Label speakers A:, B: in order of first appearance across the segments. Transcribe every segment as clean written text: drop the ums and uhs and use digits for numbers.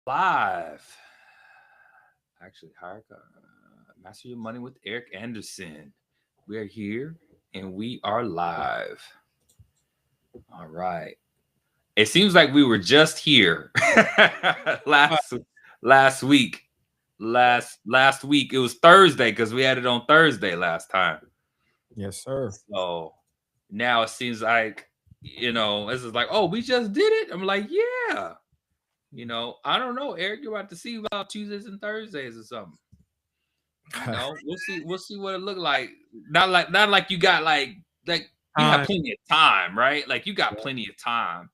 A: Live. Actually, Master Your Money with Eric Anderson. We are here and we are live. All right. It seems like we were just here
B: Uh,
A: last week. Last week it was Thursday because we had it on Thursday last time.
B: yes, sir.
A: So now it seems like this is like, oh, we just did it. I'm like, yeah. I don't know, Eric. You're about to see about Tuesdays and Thursdays or something. We'll see what it look like. Not like you got like you have
B: Time.
A: plenty of time, right? Like you got plenty of time.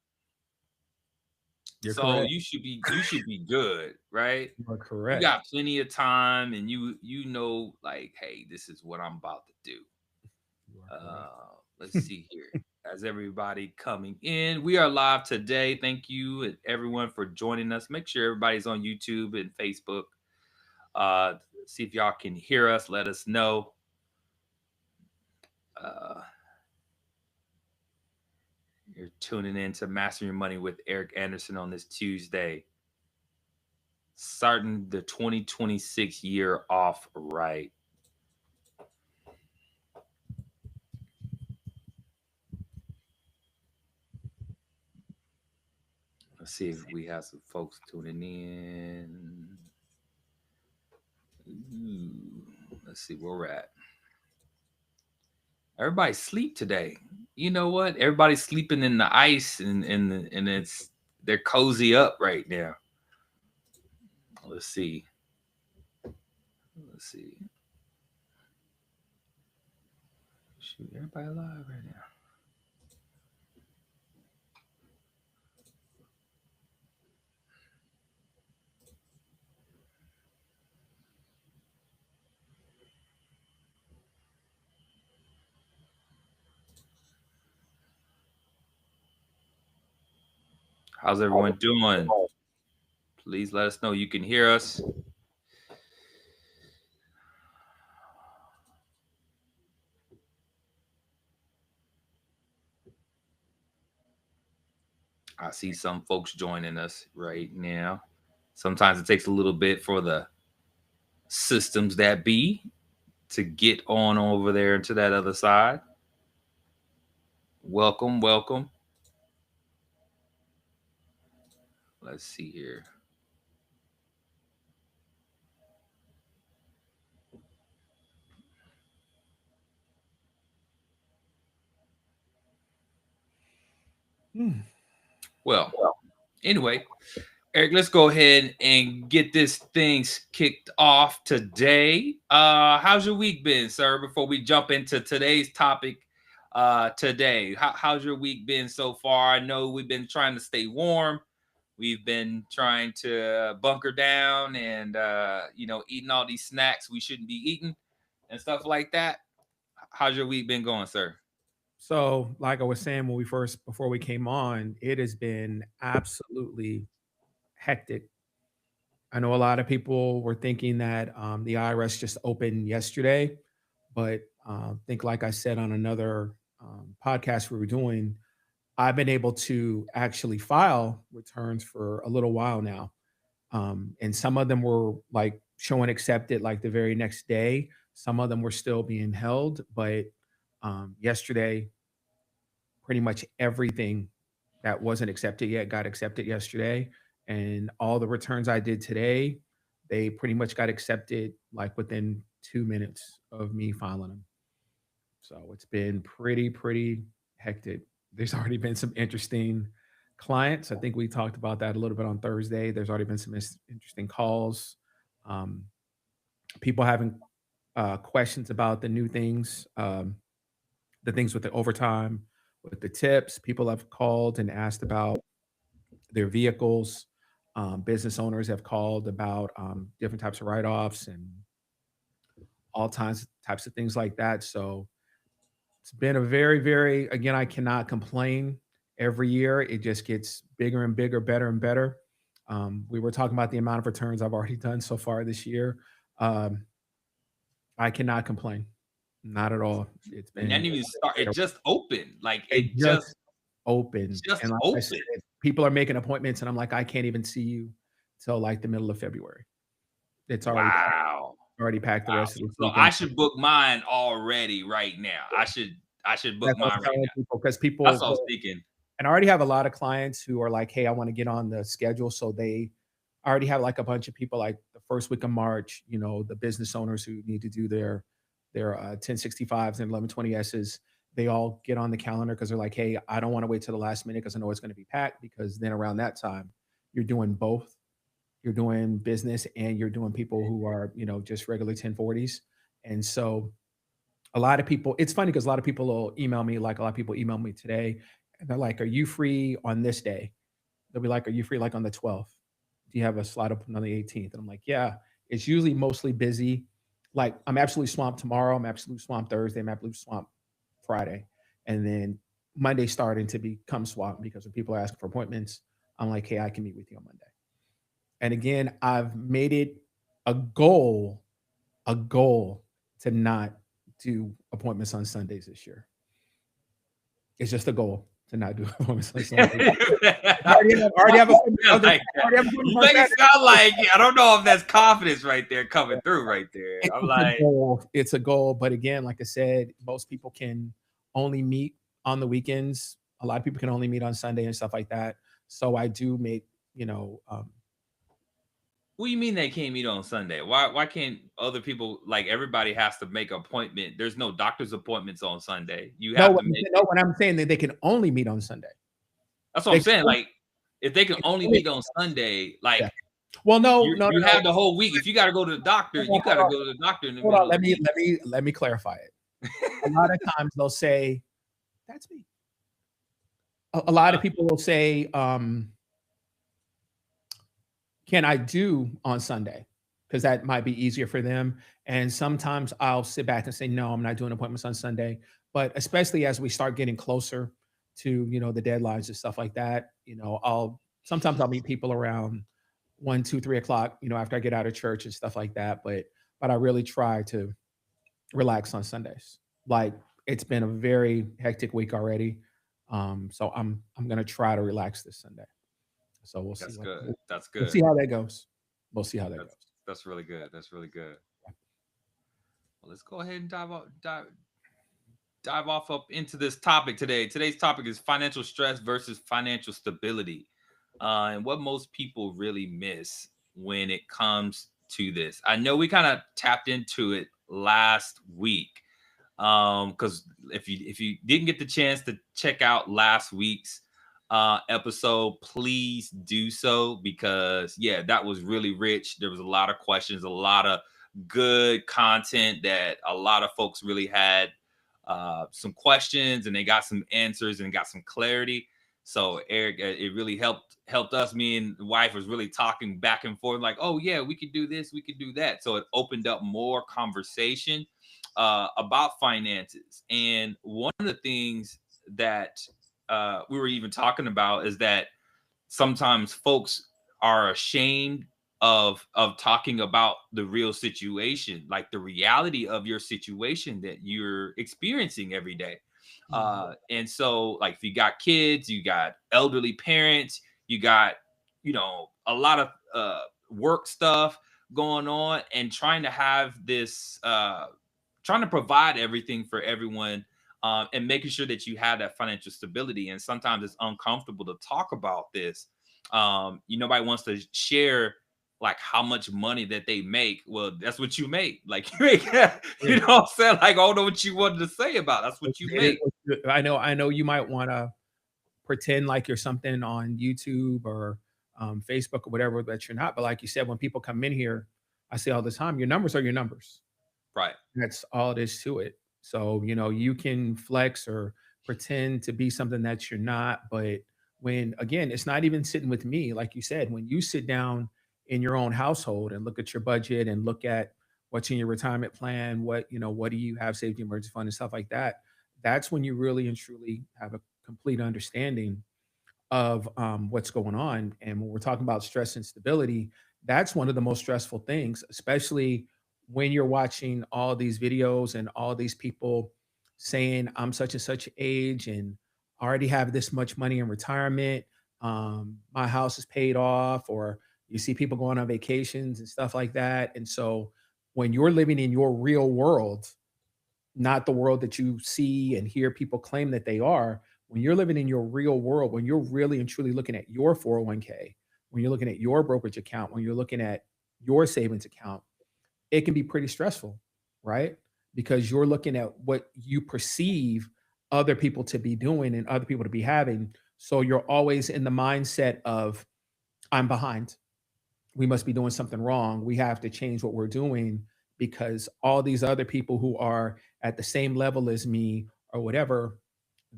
B: You're
A: So
B: correct.
A: you should be good, right?
B: You are
A: You
B: correct.
A: got plenty of time and you know like, hey, this is what I'm about to do.
B: You are correct.
A: Let's see here. As everybody coming in, we are live today. Thank you everyone for joining us. Make sure everybody's on YouTube and Facebook. Uh, See if y'all can hear us. Let us know. Uh, you're tuning in to Master Your Money with Eric Anderson on this Tuesday, starting the 2026 year off right. Let's see if we have some folks tuning in. Let's see where we're at. Everybody sleep today. You know what? Everybody's sleeping in the ice and they're cozy up right now. Let's see. Let's see. Shoot, everybody alive right now. How's everyone doing? Please let us know you can hear us. I see some folks joining us right now. Sometimes it takes a little bit for the systems that be to get on over there to that other side. Welcome, welcome. Let's see here.
B: Hmm.
A: Well, anyway, Eric, let's go ahead and get this thing kicked off today. How's your week been, sir? Before we jump into today's topic, today, how's your week been so far? I know we've been trying to stay warm. We've been trying to bunker down and eating all these snacks we shouldn't be eating and stuff like that. How's your week been going, sir?
B: So, like I was saying when we first before we came on, it has been absolutely hectic. I know a lot of people were thinking that the IRS just opened yesterday, but think like I said on another podcast we were doing, I've been able to actually file returns for a little while now. And some of them were like showing accepted like the very next day. Some of them were still being held, but yesterday, pretty much everything that wasn't accepted yet got accepted yesterday, and all the returns I did today, they pretty much got accepted like within 2 minutes of me filing them. So it's been pretty hectic. There's already been some interesting clients. I think we talked about that a little bit on Thursday. There's already been some interesting calls. Um, People having questions about the new things, the things with the overtime, with the tips. People have called and asked about their vehicles. Business owners have called about different types of write offs and all types of things like that. So it's been a very, again, I cannot complain. Every year, it just gets bigger and bigger, better and better. We were talking about the amount of returns I've already done so far this year. Um, I cannot complain, not at all. It's
A: And then
B: been
A: you start. It just opened. Like
B: it
A: it
B: just opened,
A: just
B: and like I said,
A: opened.
B: people are making appointments, and I'm like, I can't even see you till like the middle of February. It's
A: Wow.
B: already packed the
A: Wow.
B: rest of this
A: So I
B: weekend.
A: should book mine already right now. I should book
B: That's what I
A: mine
B: was
A: right
B: telling
A: now.
B: people because
A: That's
B: people
A: what I was
B: will,
A: thinking.
B: and I already have a lot of clients who are like, "Hey, I want to get on the schedule." So I already have like a bunch of people like the first week of March, the business owners who need to do their 1065s and 1120s. They all get on the calendar because they're like, "Hey, I don't want to wait till the last minute because I know it's going to be packed." Because then around that time, you're doing both. You're doing business and you're doing people who are, just regular 1040s. And so a lot of people, it's funny because a lot of people will email me, like a lot of people email me today, and they're like, "Are you free on this day?" They'll be like, "Are you free like on the 12th? Do you have a slot open on the 18th?" And I'm like, "Yeah." It's usually mostly busy. Like I'm absolutely swamped tomorrow. I'm absolutely swamped Thursday. I'm absolutely swamped Friday. And then Monday starting to become swamped because when people are asking for appointments, I'm like, "Hey, I can meet with you on Monday." And again, I've made it a goal, a goal to not do appointments on Sundays this year. It's just a goal to not do appointments on Sundays.
A: Why you feel like that? You make it sound like I don't know if that's confidence right there coming through right there. I'm
B: It's a
A: like,
B: goal. It's a goal. But again, like I said, most people can only meet on the weekends. A lot of people can only meet on Sunday and stuff like that. So I do make,
A: what do you mean they can't meet on Sunday? Why can't other people, like everybody has to make an appointment? There's no doctor's appointments on Sunday. You
B: no,
A: have to make
B: no, when I'm saying that they can only meet on Sunday.
A: That's what I'm
B: They
A: saying.
B: can
A: Like, if they can only
B: only,
A: meet on Sunday,
B: yeah.
A: like
B: Well, no, no,
A: you
B: no, no.
A: have the whole week. If you got to go to the doctor, you got to go to the doctor in the
B: Hold on.
A: middle of the week.
B: Let me clarify it. A lot of times they'll say, "That's me." A lot of people will say, "Can I do on Sunday?" Because that might be easier for them. And sometimes I'll sit back and say, "No, I'm not doing appointments on Sunday." But especially as we start getting closer to, the deadlines and stuff like that, I'll meet people around 1, 2, 3 o'clock, after I get out of church and stuff like that. But I really try to relax on Sundays. Like it's been a very hectic week already. So I'm gonna try to relax this Sunday. So we'll see
A: That's good. That's
B: we'll see
A: good.
B: how that goes. We'll see how that
A: That's
B: goes.
A: that's really good. That's really good. Well, let's go ahead and dive off up into this topic today. Today's topic is financial stress versus financial stability, and what most people really miss when it comes to this. I know we kind of tapped into it last week, because if you didn't get the chance to check out last week's episode, please do so because yeah, that was really rich. There was a lot of questions, a lot of good content that a lot of folks really had some questions and they got some answers and got some clarity. So Eric, it really helped us. Me and the wife was really talking back and forth, like, oh yeah, we could do this, we could do that. So it opened up more conversation about finances. And one of the things that we were even talking about is that sometimes folks are ashamed of talking about the real situation, like the reality of your situation that you're experiencing every day. And so like if you got kids, you got elderly parents, you got a lot of work stuff going on, and trying to have this trying to provide everything for everyone, and making sure that you have that financial stability. And sometimes it's uncomfortable to talk about this. Nobody wants to share like how much money that they make. Well, that's what you make. Like you make, you know what I'm saying? Like, I don't know what you wanted to say about. That's what you make.
B: I know you might want to pretend like you're something on YouTube or Facebook or whatever that you're not. But like you said, when people come in here, I say all the time, your numbers are your numbers.
A: Right.
B: That's all it is to it. So, you can flex or pretend to be something that you're not. But when, again, it's not even sitting with me, like you said, when you sit down in your own household and look at your budget and look at what's in your retirement plan, what do you have saved in emergency fund and stuff like that, that's when you really and truly have a complete understanding of what's going on. And when we're talking about stress and stability, that's one of the most stressful things, especially when you're watching all these videos and all these people saying, "I'm such and such age and I already have this much money in retirement. My house is paid off," or You see people going on vacations and stuff like that. And so when you're living in your real world, not the world that you see and hear people claim that they are, when you're living in your real world, when you're really and truly looking at your 401k, when you're looking at your brokerage account, when you're looking at your savings account, it can be pretty stressful, right? Because you're looking at what you perceive other people to be doing and other people to be having. So you're always in the mindset of, I'm behind. We must be doing something wrong. We have to change what we're doing because all these other people who are at the same level as me or whatever,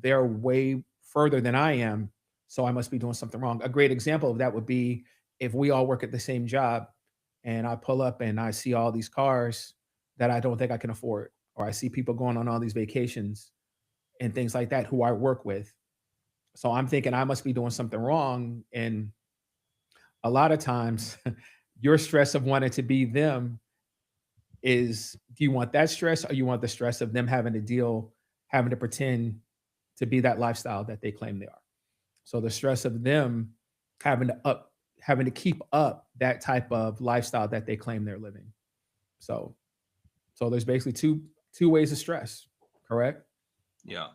B: they're way further than I am. So I must be doing something wrong. A great example of that would be if we all work at the same job and I pull up and I see all these cars that I don't think I can afford, or I see people going on all these vacations and things like that who I work with. So I'm thinking I must be doing something wrong. And a lot of times your stress of wanting to be them is, do you want that stress or you want the stress of them having to deal, having to pretend to be that lifestyle that they claim they are? So the stress of them having to keep up that type of lifestyle that they claim they're living. So there's basically two ways of stress, correct?
A: Yeah.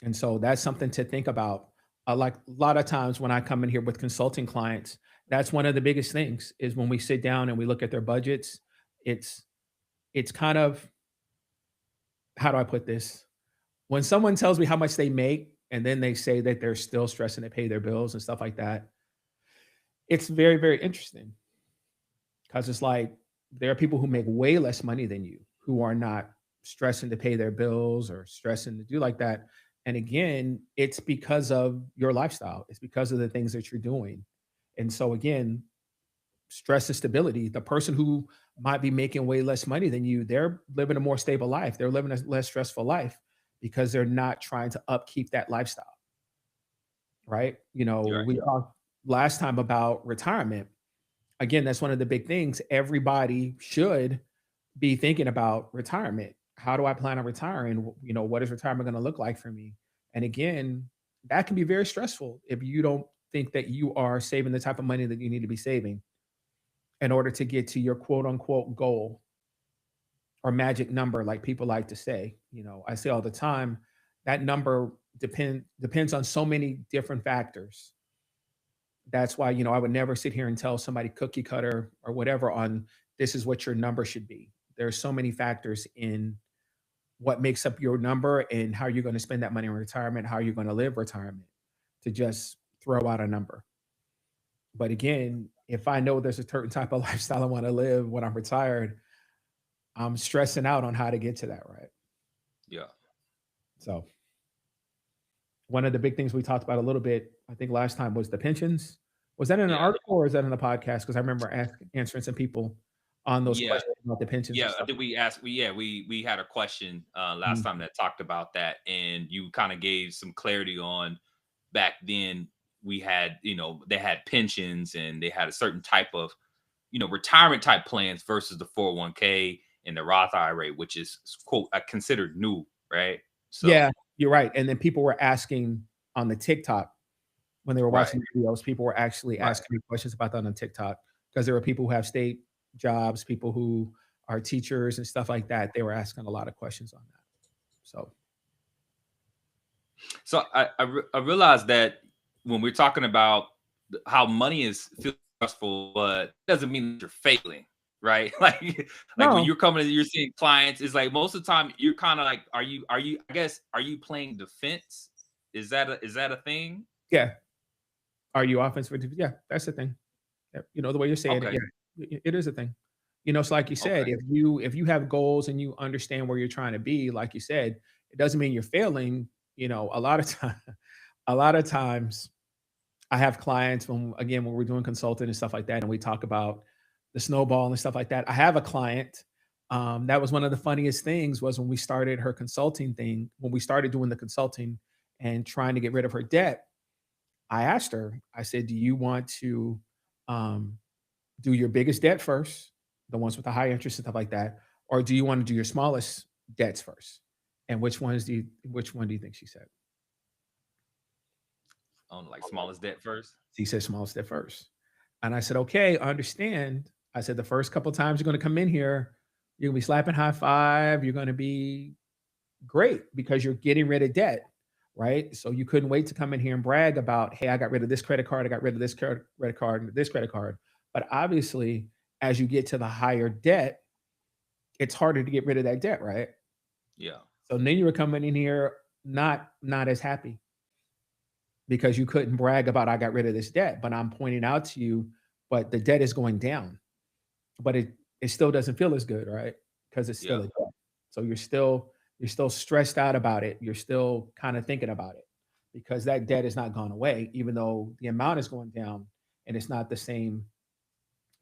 B: And so that's something to think about. Like a lot of times when I come in here with consulting clients, that's one of the biggest things is when we sit down and we look at their budgets. It's it's kind of, how do I put this? When someone tells me how much they make and then they say that they're still stressing to pay their bills and stuff like that, it's very, very interesting because it's like there are people who make way less money than you who are not stressing to pay their bills or stressing to do like that. And again, it's because of your lifestyle. It's because of the things that you're doing. And so again, stress and stability. The person who might be making way less money than you, they're living a more stable life. They're living a less stressful life because they're not trying to upkeep that lifestyle, right?
A: You're
B: We talked last time about retirement. Again, that's one of the big things. Everybody should be thinking about retirement. How do I plan on retiring? What is retirement going to look like for me? And again, that can be very stressful if you don't think that you are saving the type of money that you need to be saving in order to get to your quote unquote goal or magic number, like people like to say. I say all the time that number depends on so many different factors. That's why, I would never sit here and tell somebody cookie cutter or whatever on this is what your number should be. There's so many factors in what makes up your number and how you're going to spend that money in retirement, how you're going to live retirement to just throw out a number. But again, if I know there's a certain type of lifestyle I want to live when I'm retired, I'm stressing out on how to get to that, right?
A: yeah.
B: So one of the big things we talked about a little bit, I think last time, was the pensions. Was that in an
A: Yeah.
B: article or is that in the podcast? Because I remember answering some people on those
A: Yeah.
B: questions about the pensions and
A: Yeah, I
B: stuff.
A: think we asked. We had a question last
B: Mhm.
A: time that talked about that, and you kind of gave some clarity on back then. We had, they had pensions and they had a certain type of, retirement type plans versus the 401k and the Roth IRA, which is quote considered new, right? So
B: Yeah, you're right. And then people were asking on the TikTok when they were
A: right,
B: watching the videos, people were actually
A: right.
B: asking me questions about that on TikTok because there were people who have state jobs, people who are teachers and stuff like that. They were asking a lot of questions on that. So
A: So I realized that when we're talking about how money is feel stressful, but it doesn't mean that you're failing, right? Like when
B: no,
A: you're coming and you're seeing clients, it's like most of the time you're kind of like, I guess, are you playing defense? Is that a thing?
B: yeah. Are you offensive? Yeah, that's the thing. Yep, the way you're saying it,
A: Okay,
B: yeah, it is a thing. It's like you said,
A: okay,
B: if you have goals and you understand where you're trying to be, like you said, it doesn't mean you're failing. A lot of time, a lot of times I have clients when we're doing consulting and stuff like that, and we talk about the snowball and stuff like that. I have a client. That was one of the funniest things was when we started her consulting thing, when we started doing the consulting and trying to get rid of her debt. I asked her, I said, do you want to um, do your biggest debt first, the ones with the high interest and stuff like that, or do you want to do your smallest debts first? And which one do you think she said?
A: on like smallest debt first.
B: She said smallest debt first. And I said, okay, I understand. I said, the first couple times you're going to come in here, you're going to be slapping high five. You're going to be great because you're getting rid of debt, right? So you couldn't wait to come in here and brag about, hey, I got rid of this credit card, I got rid of this credit card, and this credit card. But obviously, as you get to the higher debt, it's harder to get rid of that debt, right?
A: Yeah.
B: So then you were coming in here not as happy because you couldn't brag about I got rid of this debt. But I'm pointing out to you, but the debt is going down, but it still doesn't feel as good, right? Because it's still
A: Yeah.
B: a debt. So you're still stressed out about it. You're still kind of thinking about it because that debt is not gone away, even though the amount is going down and it's not the same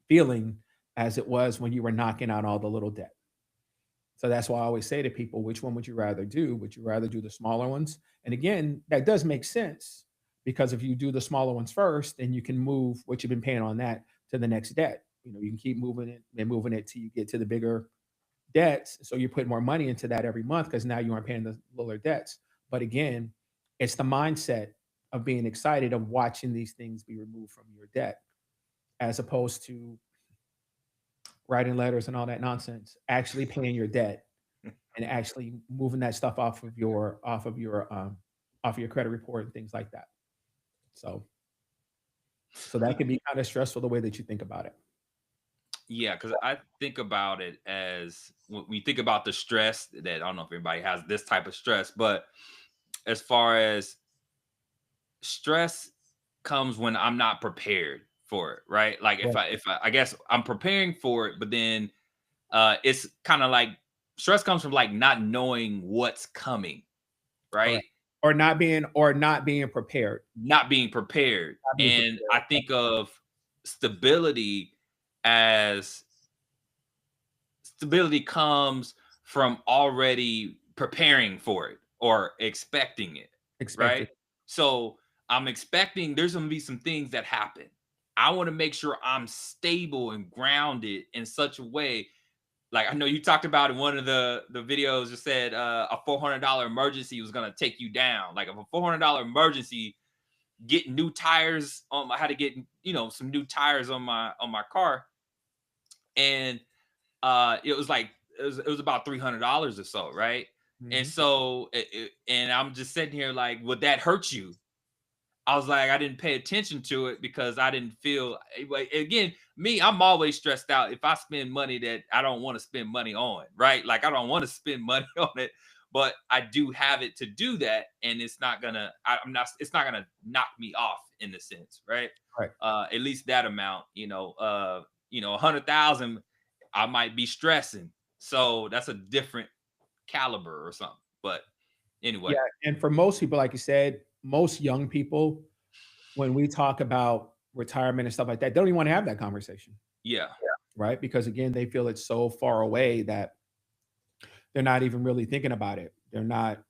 B: feeling as it was when you were knocking out all the little debt. So that's why I always say to people, which one would you rather do? Would you rather do the smaller ones? And again, that does make sense because if you do the smaller ones first, then you can move what you've been paying on that to the next debt. You can keep moving it and moving it till you get to the bigger debts. So you put more money into that every month because now you aren't paying the lower debts. But again, it's the mindset of being excited of watching these things be removed from your debt, as opposed to writing letters and all that nonsense, actually paying your debt and actually moving that stuff off of your credit report and things like that. So that can be kind of stressful the way that you think about it.
A: Yeah, because I think about it as when we think about the stress that I don't know if everybody has this type of stress, but as far as stress comes when I'm not prepared for it, right? Like
B: Right.
A: I guess I'm preparing for it, but then it's kind of like stress comes from like not knowing what's coming, right?
B: Correct. Or not being prepared.
A: Not being prepared.
B: Not being
A: And
B: prepared.
A: I think of stability as stability comes from already preparing for it or expecting it,
B: Expected.
A: right? So I'm expecting there's going to be some things that happen. I want to make sure I'm stable and grounded in such a way. Like I know you talked about in one of the videos, you said a $400 emergency was going to take you down. Like if a $400 emergency, getting new tires on, I had to get some new tires on my car, and it was like it was about $300 or so, right? And
B: Mhm.
A: so and I'm just sitting here like, would that hurt you? I was like, I didn't pay attention to it because I didn't feel. Again, me, I'm always stressed out if I spend money that I don't want to spend money on, right? Like I don't want to spend money on it, but I do have it to do that, and it's not gonna. I'm not. It's not gonna knock me off in the sense, right?
B: Right.
A: At least that amount, 100,000, I might be stressing. So that's a different caliber or something. But
B: Yeah,
A: anyway,
B: and for most people, like you said, most young people, when we talk about retirement and stuff like that, they don't even wanna have that conversation,
A: yeah,
B: right? Because again, they feel it's so far away that they're not even really thinking about it. They're not,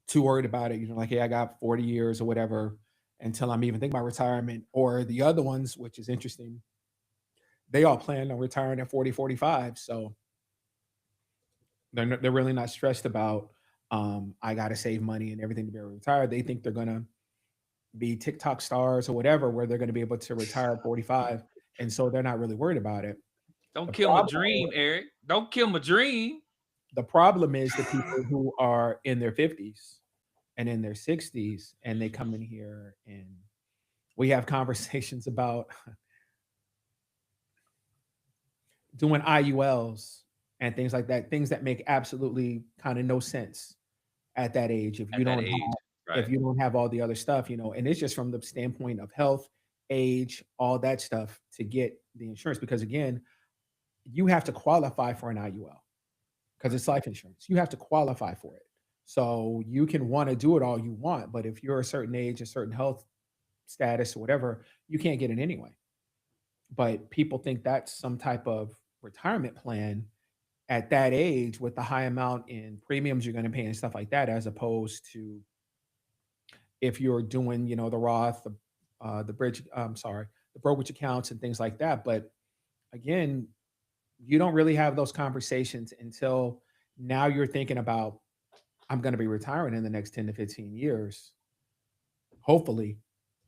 B: too worried about it, like, "Hey, I got 40 years or whatever until I'm even thinking about retirement," or the other ones, which is interesting, they all plan on retiring at 40, 45, so they're really not stressed about, "I gotta save money and everything to be able to retire." They think they're gonna be TikTok stars or whatever, where they're gonna be able to retire at 45, and so they're not really worried about it.
A: don't
B: The
A: kill my
B: problem
A: dream, Eric. Don't kill my dream.
B: the problem is the people who are in their 50s and in their 60s, and they come in here and we have conversations about doing IULs and things like that, things that make absolutely kind of no sense at that age if
A: At
B: you
A: that
B: don't
A: age,
B: if
A: right?
B: you don't have all the other stuff, and it's just from the standpoint of health, age, all that stuff to get the insurance because again, you have to qualify for an IUL because
A: Right.
B: it's life insurance. You have to qualify for it. So you can want to do it all you want, but if you're a certain age, a certain health status or whatever, you can't get it anyway. But people think that's some type of retirement plan at that age with the high amount in premiums you're going to pay and stuff like that, as opposed to if you're doing, the Roth, the bridge, I'm sorry, the brokerage accounts and things like that. But again, you don't really have those conversations until now you're thinking about, I'm going to be retiring in the next 10 to 15 years, hopefully.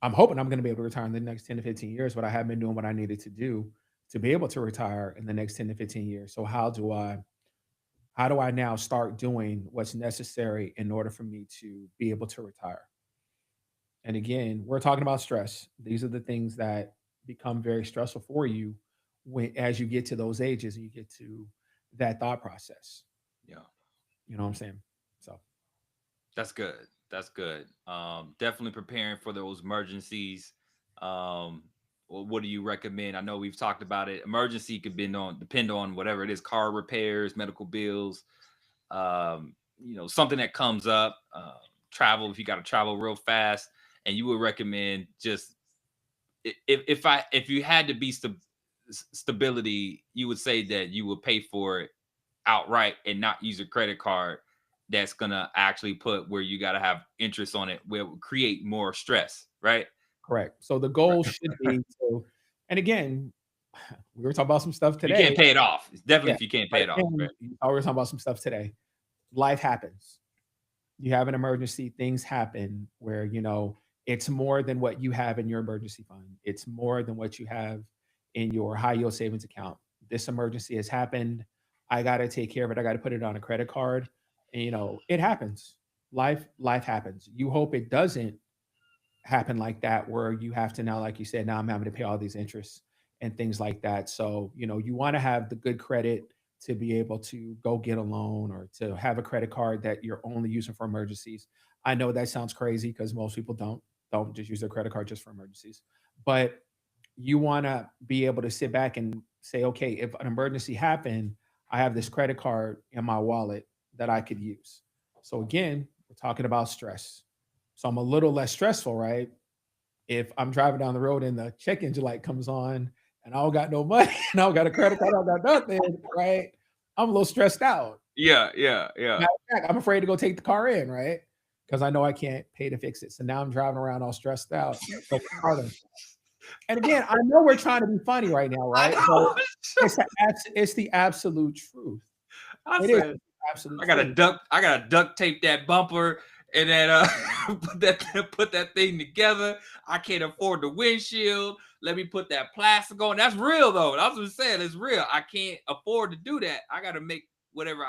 B: I'm hoping I'm going to be able to retire in the next 10 to 15 years, but I have been doing what I needed to do to be able to retire in the next 10 to 15 years. So how do I now start doing what's necessary in order for me to be able to retire? And again, we're talking about stress. These are the things that become very stressful for you when as you get to those ages and you get to that thought process.
A: Yeah.
B: You know what I'm saying? So
A: That's good. That's good. Definitely preparing for those emergencies. What do you recommend? I know we've talked about it. Emergency could depend on whatever it is, car repairs, medical bills, something that comes up, travel, if you got to travel real fast. And you would recommend just if you had to be stability, you would say that you would pay for it outright and not use a credit card that's gonna actually put where you got to have interest on it, where it will create more stress, right?
B: correct. So the goal should be to, and again, we were talking about some stuff
A: You
B: today.
A: can't pay it off. It's definitely
B: Yeah,
A: if you can't
B: but
A: pay it off.
B: again,
A: Right?
B: we were talking about some stuff today. Life happens. You have an emergency, things happen where, it's more than what you have in your emergency fund. It's more than what you have in your high yield savings account. This emergency has happened. I got to take care of it. I got to put it on a credit card. And, it happens. Life happens. You hope it doesn't happen like that where you have to now, like you said, now I'm having to pay all these interests and things like that. So, you want to have the good credit to be able to go get a loan or to have a credit card that you're only using for emergencies. I know that sounds crazy because most people don't just use their credit card just for emergencies. But you want to be able to sit back and say, okay, if an emergency happened, I have this credit card in my wallet that I could use. So again, we're talking about stress. So I'm a little less stressful, right? If I'm driving down the road and the check engine light comes on and I don't got no money and I don't got a credit card, I don't got nothing, right? I'm a little stressed out.
A: Yeah.
B: Matter of fact, I'm afraid to go take the car in, right? Because I know I can't pay to fix it. So now I'm driving around all stressed out. And again, I know we're trying to be funny right now, right? It's the absolute truth.
A: I
B: It is
A: said,
B: the absolute
A: I gotta
B: truth.
A: I gotta duct tape that bumper and then put that thing together. I can't afford the windshield. Let me put that plastic on. That's real though. That's what I'm saying. It's real. I can't afford to do that. I gotta make whatever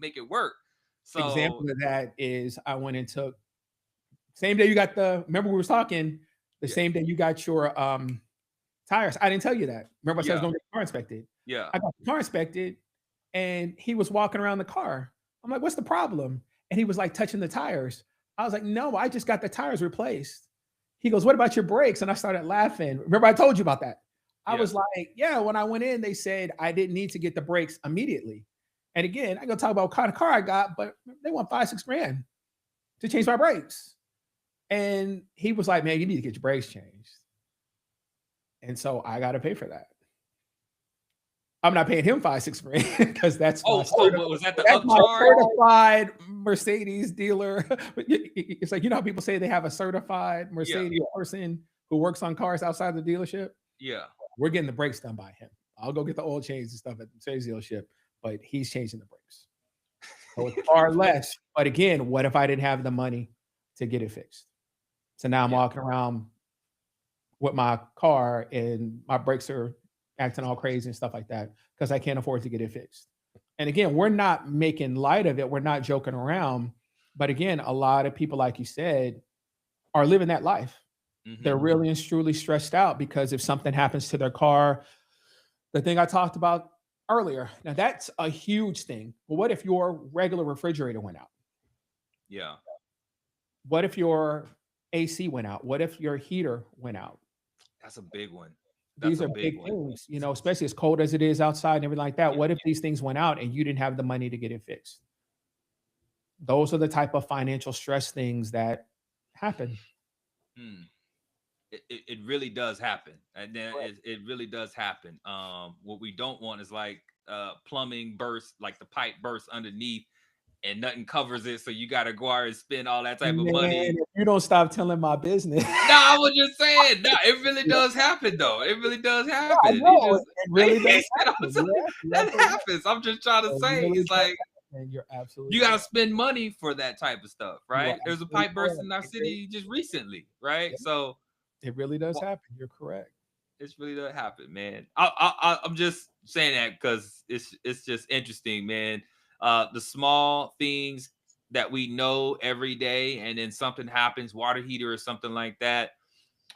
A: make it work. So
B: Example of that is I went and took same day you got remember we was talking, the
A: yeah,
B: same day you got your tires. I didn't tell you that. Remember I said I was
A: yeah,
B: gonna get the car inspected.
A: yeah,
B: I got the car inspected and he was walking around the car. I'm like, what's the problem? And he was like touching the tires. I was like, no, I just got the tires replaced. He goes, what about your brakes? And I started laughing. Remember, I told you about that. I
A: yeah.
B: was like, yeah, when I went in, they said I didn't need to get the brakes immediately. And again, I go talk about what kind of car I got, but they want 5-6 grand to change my brakes. And he was like, man, you need to get your brakes changed. And so I got to pay for that. I'm not paying him 5-6 grand because that's
A: was that the
B: that's my
A: upcharge?
B: certified Mercedes dealer. It's like, how people say they have a certified Mercedes person who works on cars outside the dealership.
A: Yeah.
B: We're getting the brakes done by him. I'll go get the oil change and stuff at the Mercedes dealership, but he's changing the brakes. So it's far less. But again, what if I didn't have the money to get it fixed? So now I'm walking around with my car and my brakes are acting all crazy and stuff like that because I can't afford to get it fixed. And again, we're not making light of it. We're not joking around. But again, a lot of people, like you said, are living that life. Mm-hmm. They're really and truly stressed out because if something happens to their car, the thing I talked about earlier, now that's a huge thing. But what if your regular refrigerator went out?
A: Yeah.
B: What if your AC went out? What if your heater went out?
A: That's a big one.
B: These are big things, especially as cold as it is outside and everything like that.
A: Yeah.
B: What if these things went out and you didn't have the money to get it fixed? Those are the type of financial stress things that happen.
A: It really does happen. And then it really does happen. What we don't want is like plumbing burst, like the pipe bursts underneath and nothing covers it. So you got to go out and spend all that type of money.
B: If you don't stop telling my business.
A: No, I was just saying. No, it really does happen, though. It really does happen.
B: Yeah, it really does happen.
A: That happens. I'm just trying to say. Really it's like,
B: and you're absolutely
A: you got to spend money for that type of stuff, right? There's a pipe burst in our city just recently, right? Yeah. So
B: It really does
A: Well,
B: happen. You're correct.
A: it's really doesn't happen, man. I'm just saying that because it's just interesting, man. The small things that we know every day, and then something happens, water heater or something like that.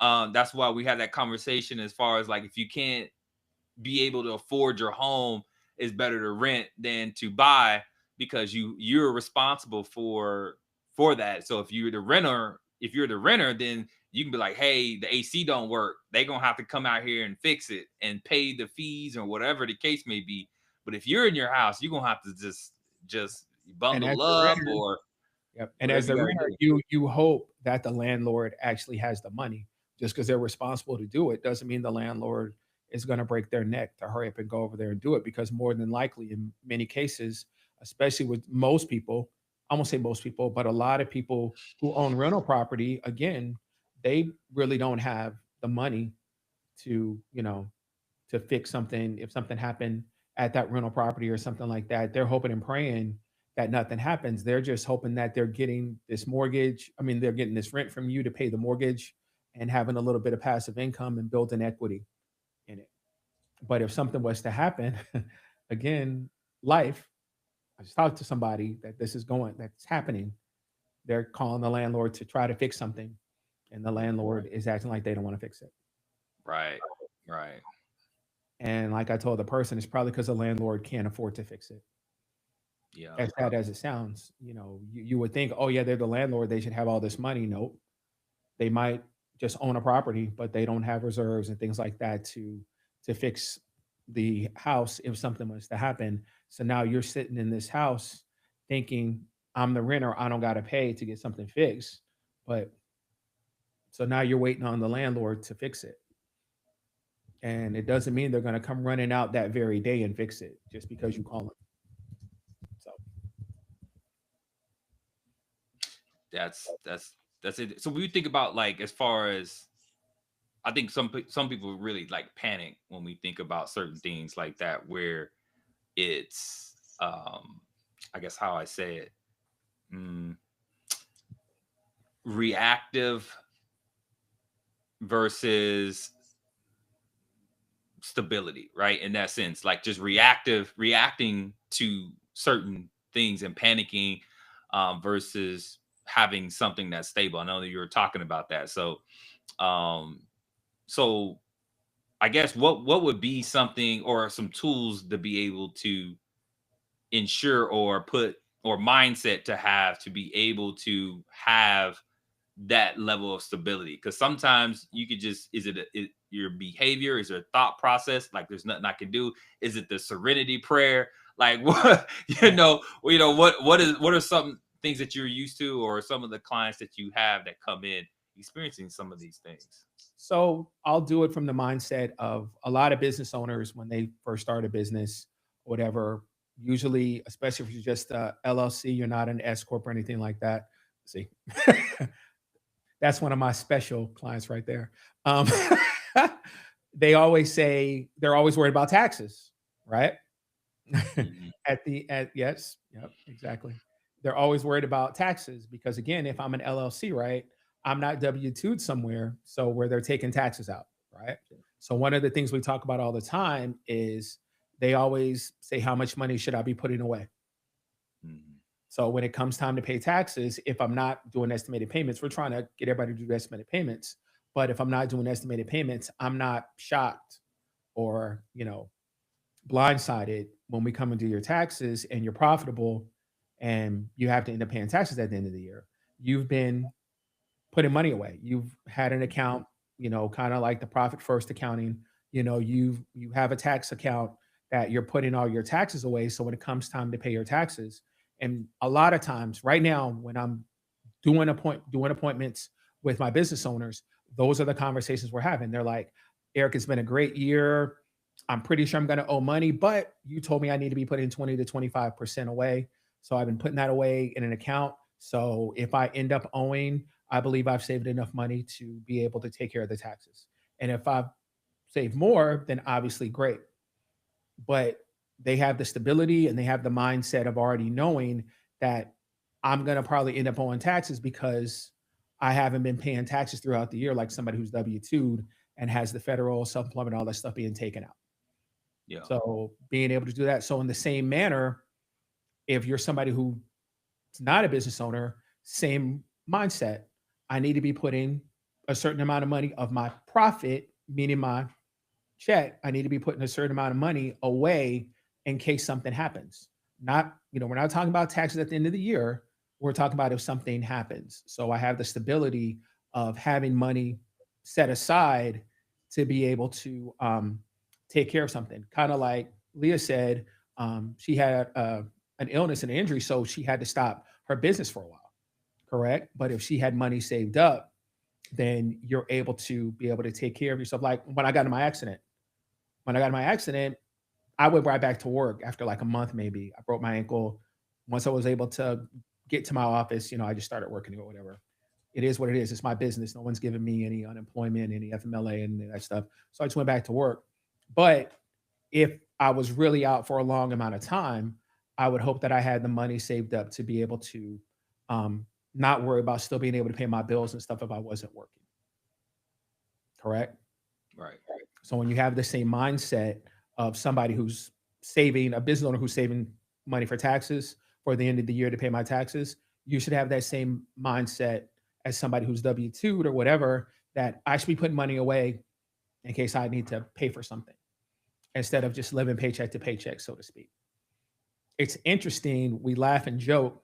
A: That's why we had that conversation as far as like if you can't be able to afford your home, it's better to rent than to buy because you're responsible for that. So if you're the renter, then you can be like, hey, the AC don't work. They're gonna have to come out here and fix it and pay the fees or whatever the case may be. But if you're in your house, you're gonna have to just
B: And as
A: bundle
B: the
A: up
B: renter,
A: or
B: yep, and as
A: whatever you
B: the
A: gotta
B: renter,
A: do.
B: you hope that the landlord actually has the money. Just because they're responsible to do it doesn't mean the landlord is going to break their neck to hurry up and go over there and do it. Because more than likely, in many cases, especially with most people, I won't say most people, but a lot of people who own rental property, again, they really don't have the money to, to fix something if something happened at that rental property or something like that. They're hoping and praying that nothing happens. They're just hoping that they're getting this mortgage. I mean, they're getting this rent from you to pay the mortgage and having a little bit of passive income and building equity in it. But if something was to happen, again, life, I just talked to somebody that that's happening. They're calling the landlord to try to fix something, and the landlord is acting like they don't want to fix it.
A: Right. Right.
B: And like I told the person, it's probably because the landlord can't afford to fix it.
A: Yeah.
B: As sad as it sounds, you would think, oh yeah, they're the landlord, they should have all this money. Nope. They might just own a property, but they don't have reserves and things like that to fix the house if something was to happen. So now you're sitting in this house thinking, I'm the renter, I don't gotta pay to get something fixed. But so now you're waiting on the landlord to fix it. And it doesn't mean they're gonna come running out that very day and fix it just because you call them. So
A: That's it. So when you think about like as far as I think some people really like panic when we think about certain things like that where it's I guess how I say it mm, reactive versus stability, right? In that sense, like just reacting to certain things and panicking versus having something that's stable. I know that you were talking about that. Um, so I guess what would be something or some tools to be able to ensure or put or mindset to have to be able to have that level of stability because sometimes you could just your behavior is your thought process like there's nothing I can do is it the serenity prayer like what what are some things that you're used to or some of the clients that you have that come in experiencing some of these things.
B: So I'll do it from the mindset of a lot of business owners when they first start a business, whatever. Usually, especially if you're just a LLC, you're not an S corp or anything like that. See, that's one of my special clients right there. Um, they always say they're always worried about taxes, right?
A: Mhm.
B: At yes, yep, exactly. They're always worried about taxes because again, if I'm an LLC, right, I'm not W-2'd somewhere, so where they're taking taxes out, right? So one of the things we talk about all the time is they always say, how much money should I be putting away?
A: Mhm.
B: So when it comes time to pay taxes, if I'm not doing estimated payments, we're trying to get everybody to do estimated payments. But if I'm not doing estimated payments, I'm not shocked or, blindsided when we come and do your taxes and you're profitable and you have to end up paying taxes at the end of the year. You've been putting money away. You've had an account, kind of like the profit first accounting. You have a tax account that you're putting all your taxes away. So when it comes time to pay your taxes, and a lot of times right now when I'm doing appointments with my business owners, those are the conversations we're having. They're like, Eric, it's been a great year. I'm pretty sure I'm going to owe money, but you told me I need to be putting 20 to 25% away. So I've been putting that away in an account. So if I end up owing, I believe I've saved enough money to be able to take care of the taxes. And if I've saved more, then obviously great. But they have the stability and they have the mindset of already knowing that I'm going to probably end up owing taxes because I haven't been paying taxes throughout the year like somebody who's W-2'd and has the federal self-employment, all that stuff being taken out.
A: Yeah.
B: So being able to do that. So in the same manner, if you're somebody who's not a business owner, same mindset. I need to be putting a certain amount of money of my profit, meaning my check. I need to be putting a certain amount of money away in case something happens. Not, we're not talking about taxes at the end of the year. We're talking about if something happens. So I have the stability of having money set aside to be able to take care of something. Kind of like Leah said, she had an illness and an injury, so she had to stop her business for a while, correct? But if she had money saved up, then you're able to take care of yourself. Like when I got in my accident, I went right back to work after like a month, maybe. I broke my ankle. Once I was able to get to my office, I just started working or whatever. It is what it is. It's my business. No one's giving me any unemployment, any FMLA, and that stuff. So I just went back to work. But if I was really out for a long amount of time, I would hope that I had the money saved up to be able to not worry about still being able to pay my bills and stuff if I wasn't working. Correct?
A: Right.
B: So when you have the same mindset of somebody who's saving, a business owner who's saving money for taxes for the end of the year to pay my taxes, you should have that same mindset as somebody who's W-2'd or whatever, that I should be putting money away in case I need to pay for something instead of just living paycheck to paycheck, so to speak. It's interesting. We laugh and joke.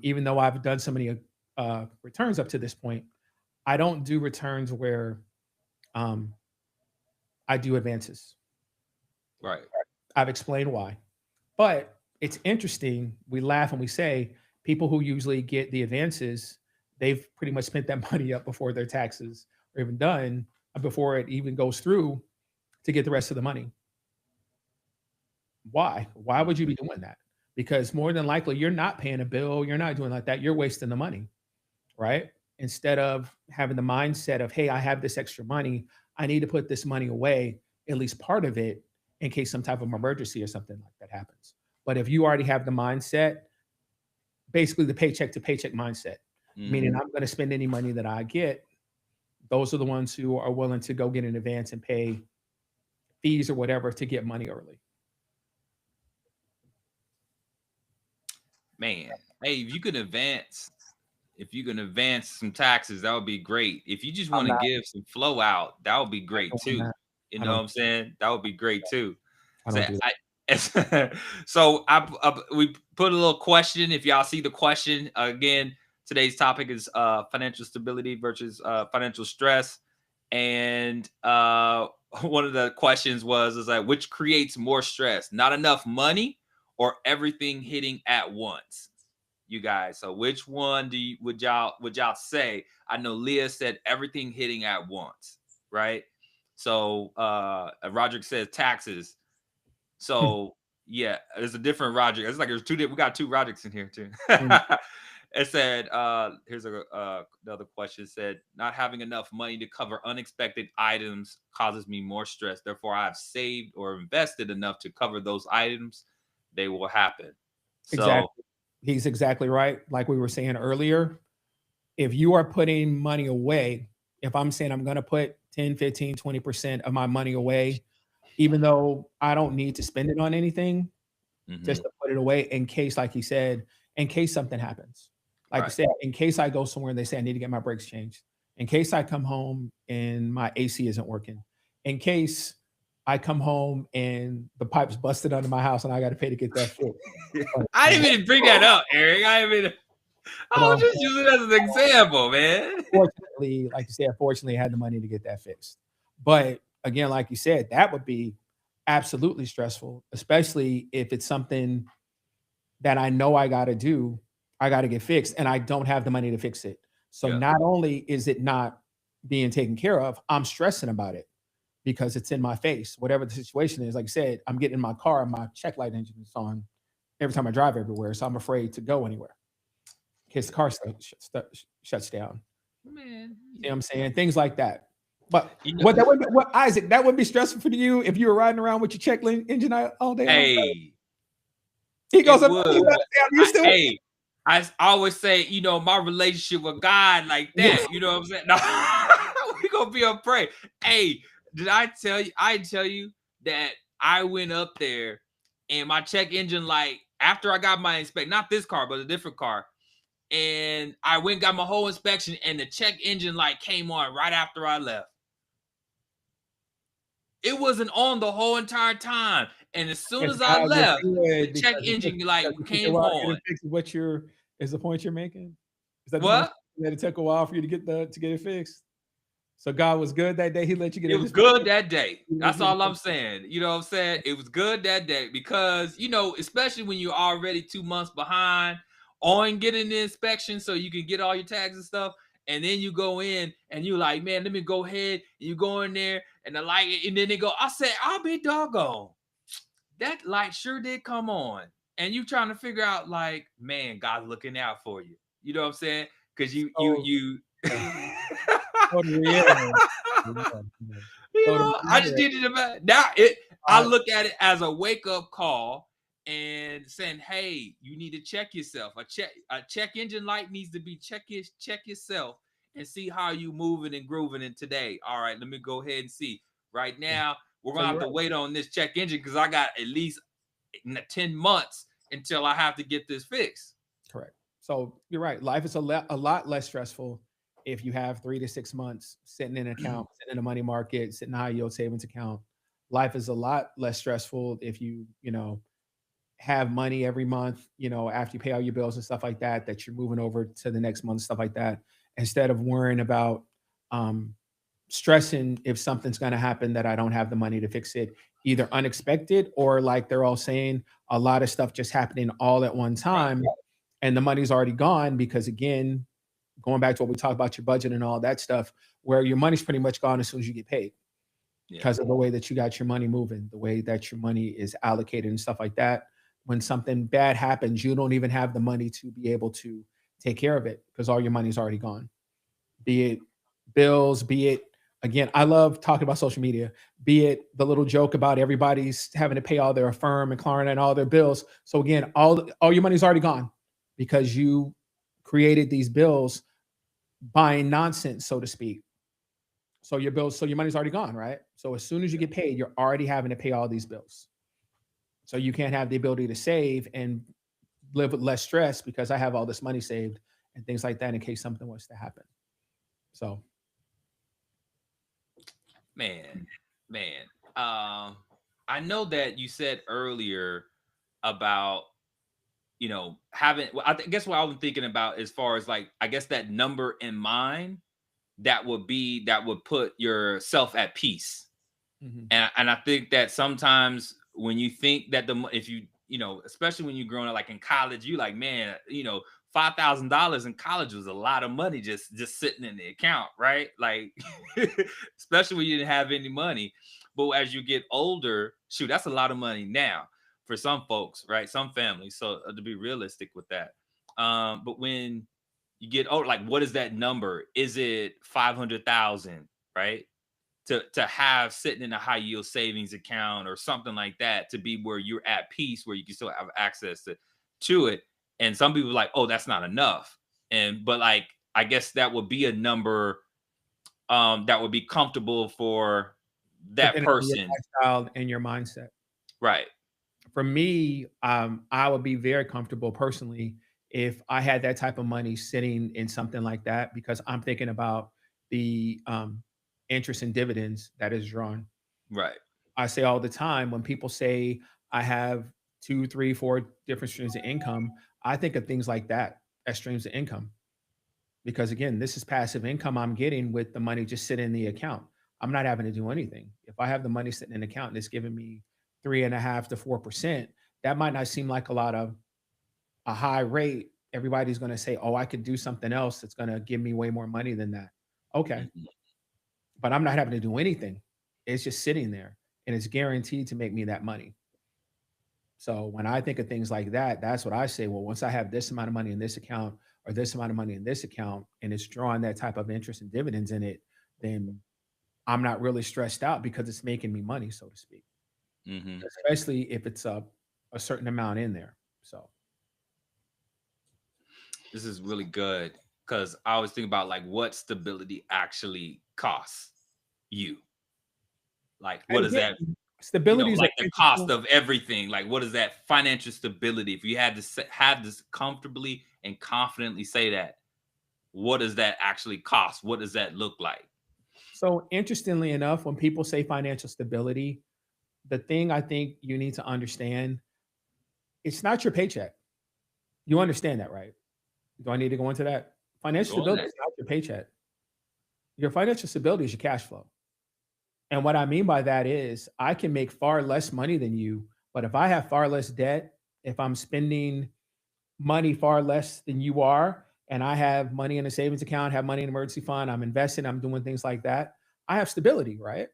B: Even though I've done so many returns up to this point, I don't do returns where I do advances.
A: Right.
B: I've explained why. But it's interesting. We laugh and we say people who usually get the advances, they've pretty much spent that money up before their taxes are even done, before it even goes through to get the rest of the money. Why? Why would you be doing that? Because more than likely, you're not paying a bill. You're not doing like that. You're wasting the money, right? Instead of having the mindset of, hey, I have this extra money. I need to put this money away, at least part of it, in case some type of emergency or something like that happens. But if you already have the mindset, basically the paycheck to paycheck mindset, meaning I'm going to spend any money that I get, those are the ones who are willing to go get an advance and pay fees or whatever to get money early.
A: Man, hey, if you can advance some taxes, that would be great. If you just want to give some flow out, that would be great too. You know what I'm saying? That would be great too. So we put a little question. If y'all see the question again, today's topic is financial stability versus financial stress, and one of the questions was like, which creates more stress? Not enough money or everything hitting at once? You guys, so which one would y'all say? I know Leah said everything hitting at once, right? So Roderick says taxes. So yeah, there's a different Roderick. It's like there's we got two Rodericks in here too. It said, here's another question. It said, not having enough money to cover unexpected items causes me more stress. Therefore, I've saved or invested enough to cover those items. They will happen.
B: Exactly. He's exactly right. Like we were saying earlier, if you are putting money away, if I'm saying I'm going to put 10, 15, 20% of my money away, even though I don't need to spend it on anything, just to put it away in case, like he said, in case something happens. Like I said, in case I go somewhere and they say I need to get my brakes changed, in case I come home and my AC isn't working, in case I come home and the pipe's busted under my house and I got to pay to get that fixed.
A: I didn't even bring that up, Eric. I was just using it as an example, man.
B: Fortunately, like you said, fortunately, I had the money to get that fixed. But again, like you said, that would be absolutely stressful, especially if it's something that I know I got to do, I got to get fixed, and I don't have the money to fix it. So not only is it not being taken care of, I'm stressing about it because it's in my face. Whatever the situation is, like I said, I'm getting in my car and my check light engine is on every time I drive everywhere. So I'm afraid to go anywhere in case the car shuts down. Man, you know what I'm saying? Things like that. But Isaac, that would be stressful for you if you were riding around with your check engine all day.
A: Hey,
B: he goes up.
A: always say, my relationship with God like that. You know what I'm saying? No, we gonna be afraid. Hey, did I tell you? I tell you that I went up there and my check engine light after I got my not this car, but a different car. And I went and got my whole inspection, and the check engine light came on right after I left. It wasn't on the whole entire time. And as soon
B: It's
A: as I
B: God was
A: left, the
B: good
A: check
B: because
A: engine light
B: it took a
A: came
B: while to get
A: on.
B: it fixed. Is the point you're making? Is that the point?
A: What?
B: That it took a while for you to get it fixed. So God was good that day. He let you get
A: It
B: it
A: was
B: fixed.
A: good that day. That's all I'm saying. You know what I'm saying? It was good that day because, especially when you're already 2 months behind on getting the inspection so you can get all your tags and stuff. And then you go in and you're like, man, let me go ahead. And you go in there and the light, and then they go, I said, I'll be doggone. That light sure did come on. And you trying to figure out, like, man, God's looking out for you. You know what I'm saying? Because
B: So, totally, yeah. Totally,
A: I just
B: yeah.
A: needed to now I look at it as a wake-up call and saying, hey, you need to check yourself. A check engine light needs to be check yourself and see how you moving and grooving in today. All right, let me go ahead and see. Right now, we're
B: So
A: gonna have
B: you're
A: to
B: right.
A: wait on this check engine because I got at least 10 months until I have to get this fixed.
B: Correct. So you're right. Life is a lot less stressful if you have 3 to 6 months sitting in an account, sitting in a money market, sitting in a high yield savings account. Life is a lot less stressful if you have money every month, after you pay all your bills and stuff like that, that you're moving over to the next month, stuff like that, instead of worrying about um, stressing if something's going to happen that I don't have the money to fix it, either unexpected or like they're all saying, a lot of stuff just happening all at one
A: Right.
B: time and the money's already gone because again, going back to what we talked about your budget and all that stuff, where your money's pretty much gone as soon as you get paid
A: Yeah.
B: because of the way that you got your money moving, the way that your money is allocated and stuff like that. When something bad happens, you don't even have the money to be able to take care of it because all your money's already gone. Be it bills, be it again, I love talking about social media, be it the little joke about everybody's having to pay all their Affirm and Klarna and all their bills. So again, all your money's already gone because you created these bills buying nonsense, so to speak. So your money's already gone, right? So as soon as you get paid, you're already having to pay all these bills. So you can't have the ability to save and live with less stress because I have all this money saved and things like that in case something was to happen. So
A: Man, man. I know that you said earlier about having. Well, guess what I was thinking about as far as like I guess that number in mind that would put yourself at peace.
B: mhm.
A: And I think that sometimes when you think that if you especially when you're growing up like in college, you like, man, $5,000 in college was a lot of money just sitting in the account, right? Like especially when you didn't have any money. But as you get older, shoot, that's a lot of money now for some folks, right? Some families. So to be realistic with that. But when you get older, like what is that number? Is it 500,000, right? To have sitting in a high yield savings account or something like that to be where you're at peace, where you can still have access to it. And some people are like, oh, that's not enough. But like, I guess that would be a number that would be comfortable for that
B: Depending on your
A: person.
B: lifestyle and your mindset.
A: Right.
B: For me, I would be very comfortable personally if I had that type of money sitting in something like that because I'm thinking about the interest and dividends that is drawn.
A: Right.
B: I say all the time when people say I have two, three, four different streams of income, I think of things like that as streams of income. Because again, this is passive income I'm getting with the money just sitting in the account. I'm not having to do anything. If I have the money sitting in an account and it's giving me 3.5 to 4%, that might not seem like a high rate. Everybody's going to say, "Oh, I could do something else that's going to give me way more money than that." Okay,
A: Mhm.
B: but I'm not having to do anything. It's just sitting there, and it's guaranteed to make me that money. So when I think of things like that, that's what I say. Well, once I have this amount of money in this account or this amount of money in this account, and it's drawing that type of interest and dividends in it, then I'm not really stressed out because it's making me money, so to speak.
A: Mhm.
B: Especially if it's a certain amount in there. So
A: This is really good because I always think about like what stability actually costs you. Like, what
B: And
A: is that?
B: again, stability is an
A: Like the cost
B: interesting.
A: of everything. Like, what is that financial stability? If you had to have this comfortably and confidently say that, what does that actually cost? What does that look like?
B: So interestingly enough, when people say financial stability, the thing I think you need to understand, it's not your paycheck. You understand that, right? Do I need to go into that? Financial
A: Go on
B: stability
A: that.
B: is not your paycheck. Your financial stability is your cash flow. And what I mean by that is I can make far less money than you, but if I have far less debt, if I'm spending money far less than you are, and I have money in a savings account, have money in an emergency fund, I'm investing, I'm doing things like that, I have stability, right?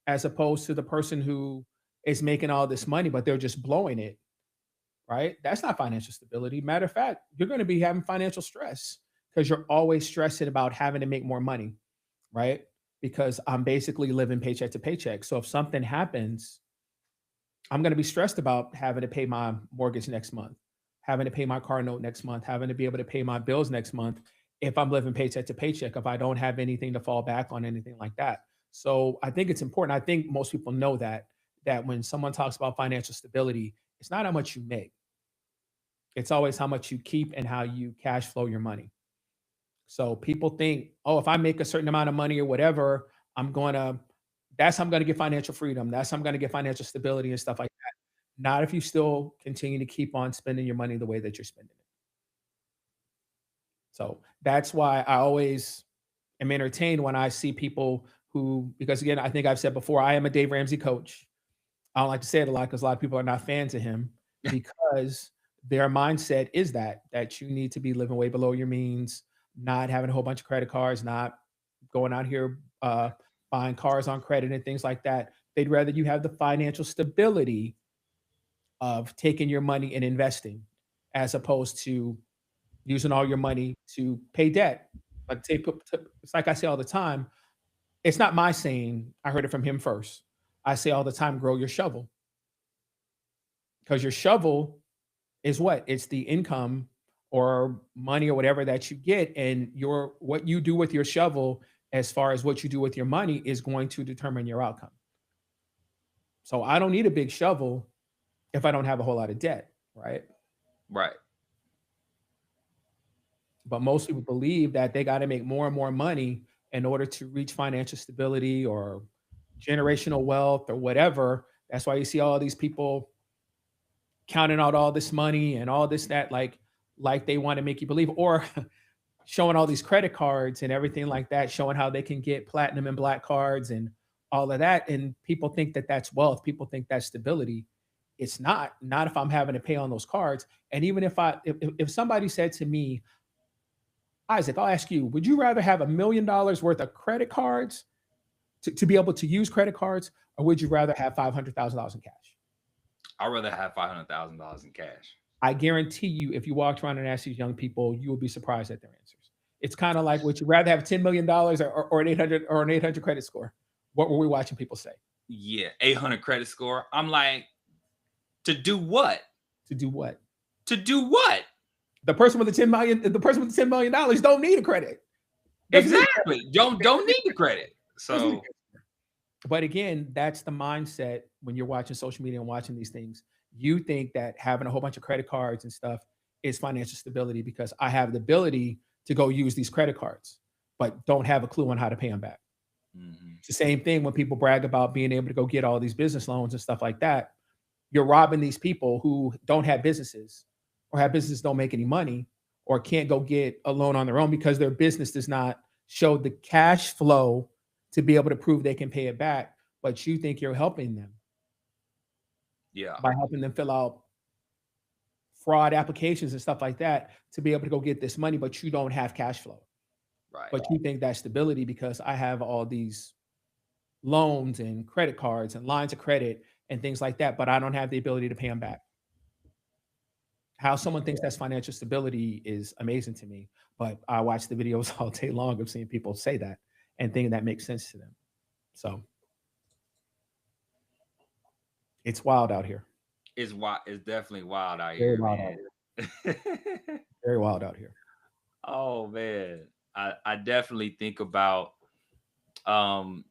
B: As opposed to the person who is making all this money, but they're just blowing it, right? That's not financial stability. Matter of fact, you're going to be having financial stress because you're always stressing about having to make more money, right? Because I'm basically living paycheck to paycheck. So if something happens, I'm going to be stressed about having to pay my mortgage next month, having to pay my car note next month, having to be able to pay my bills next month if I'm living paycheck to paycheck, if I don't have anything to fall back on, anything like that. So I think it's important. I think most people know that when someone talks about financial stability, it's not how much you make. It's always how much you keep and how you cash flow your money. So people think, oh, if I make a certain amount of money or whatever, I'm going to, that's how I'm going to get financial freedom. That's how I'm going to get financial stability and stuff like that. Not if you still continue to keep on spending your money the way that you're spending it. So that's why I always am entertained when I see people who, because again, I think I've said before, I am a Dave Ramsey coach. I don't like to say it a lot because a lot of people are not fans of him because their mindset is that you need to be living way below your means, not having a whole bunch of credit cards, not going out here buying cars on credit and things like that. They'd rather you have the financial stability of taking your money and investing as opposed to using all your money to pay debt. But it's like I say all the time, it's not my saying. I heard it from him first. I say all the time, grow your shovel because your shovel is what? It's the income or money or whatever that you get, and your what you do with your shovel, as far as what you do with your money, is going to determine your outcome. So I don't need a big shovel if I don't have a whole lot of debt, right?
A: Right.
B: But most people believe that they got to make more and more money in order to reach financial stability or generational wealth or whatever. That's why you see all these people counting out all this money and all this that like they want to make you believe, or showing all these credit cards and everything like that, showing how they can get platinum and black cards and all of that. And people think that that's wealth. People think that's stability. It's not if I'm having to pay on those cards. And even if somebody said to me, Isaac, I'll ask you, would you rather have $1 million worth of credit cards to be able to use credit cards, or would you rather have $500,000 in cash?
A: I'd rather have $500,000 in cash.
B: I guarantee you, if you walked around and asked these young people, you would be surprised at their answers. It's kind of like, would you rather have $10 million or an 800 credit score? What were we watching people say?
A: Yeah, 800 credit score. I'm like, to do what?
B: To do what?
A: To do what?
B: The person with the $10 million don't need a credit. Doesn't need credit.
A: Exactly. Don't need the credit.
B: Doesn't need
A: So
B: credit. But again, that's the mindset when you're watching social media and watching these things. You think that having a whole bunch of credit cards and stuff is financial stability because I have the ability to go use these credit cards, but don't have a clue on how to pay them back.
A: mhm.
B: It's the same thing when people brag about being able to go get all these business loans and stuff like that. You're robbing these people who don't have businesses or have businesses don't make any money or can't go get a loan on their own because their business does not show the cash flow to be able to prove they can pay it back. But you think you're helping them
A: Yeah.
B: by helping them fill out fraud applications and stuff like that to be able to go get this money, but you don't have cash flow.
A: Right.
B: But you think that's stability because I have all these loans and credit cards and lines of credit and things like that, but I don't have the ability to pay them back. How someone thinks that's financial stability is amazing to me, but I watch the videos all day long of seeing people say that and thinking that makes sense to them. So it's wild out here.
A: It's wild. It's definitely wild out
B: Very
A: here,
B: wild out
A: man.
B: here. Very wild out here.
A: Oh man, I definitely think about um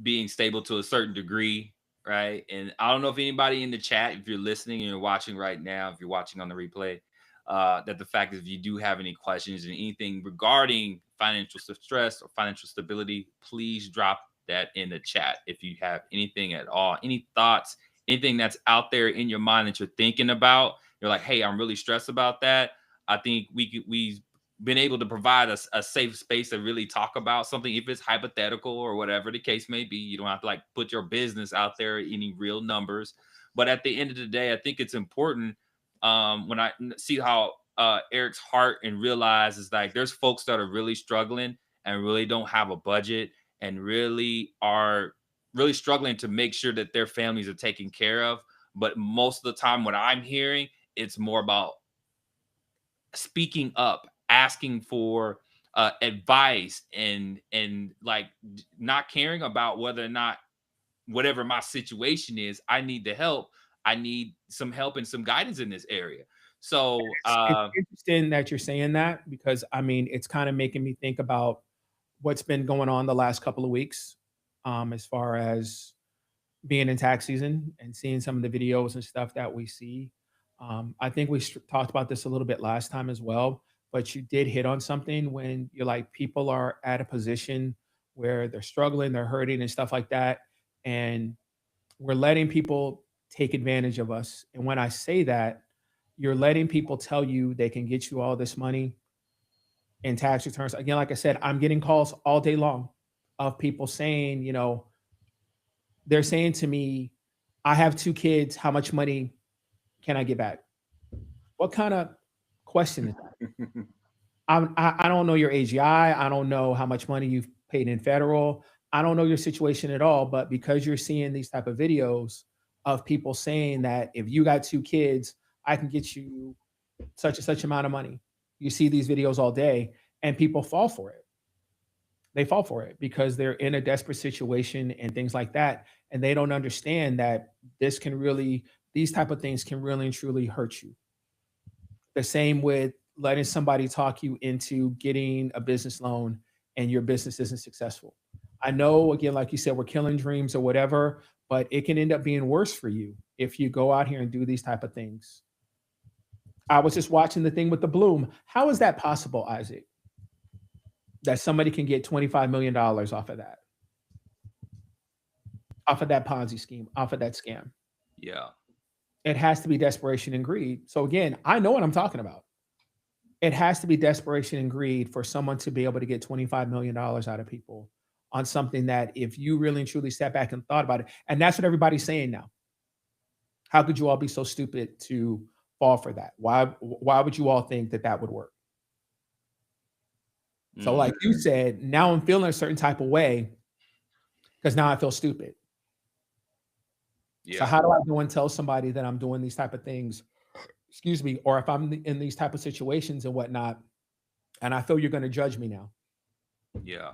A: being stable to a certain degree, right? And I don't know if anybody in the chat, if you're listening and you're watching right now, if you're watching on the replay, that the fact is if you do have any questions and anything regarding financial stress or financial stability, please drop that in the chat. If you have anything at all, any thoughts, anything that's out there in your mind that you're thinking about, you're like, hey, I'm really stressed about that. I think we been able to provide a safe space to really talk about something if it's hypothetical or whatever the case may be. You don't have to like put your business out there, any real numbers. But at the end of the day, I think it's important when I see how Eric's heart and realize is like there's folks that are really struggling and really don't have a budget and really are really struggling to make sure that their families are taken care of. But most of the time, what I'm hearing, it's more about speaking up, asking for advice, and like not caring about whether or not whatever my situation is, I need the help. I need some help and some guidance in this area. So
B: It's interesting that you're saying that because I mean, it's kind of making me think about what's been going on the last couple of weeks, as far as being in tax season and seeing some of the videos and stuff that we see. I think we talked about this a little bit last time as well, but you did hit on something when you're like people are at a position where they're struggling, they're hurting and stuff like that, and we're letting people take advantage of us. And when I say that, you're letting people tell you they can get you all this money in tax returns. Again, like I said, I'm getting calls all day long of people saying, they're saying to me, I have 2 kids, how much money can I get back? What kind of question is that? I don't know your AGI, I don't know how much money you've paid in federal, I don't know your situation at all, but because you're seeing these type of videos of people saying that if you got 2 kids, I can get you such and such amount of money. You see these videos all day and people fall for it. They fall for it because they're in a desperate situation and things like that, and they don't understand that these type of things can really and truly hurt you. The same with letting somebody talk you into getting a business loan and your business isn't successful. I know, again, like you said, we're killing dreams or whatever, but it can end up being worse for you if you go out here and do these type of things. I was just watching the thing with the Bloom. How is that possible, Isaac? That somebody can get $25 million off of that, off of that Ponzi scheme, off of that scam.
A: yeah,
B: It has to be desperation and greed. So again, I know what I'm talking about. It has to be desperation and greed for someone to be able to get $25 million out of people on something that if you really and truly step back and thought about it, and that's what everybody's saying now. How could you all be so stupid to fall for that? Why would you all think that that would work? So like you said, now I'm feeling a certain type of way because now I feel stupid. So how do I go and tell somebody that I'm doing these type of things, excuse me, or if I'm in these type of situations and whatnot, and I feel you're going to judge me now?
A: Yeah.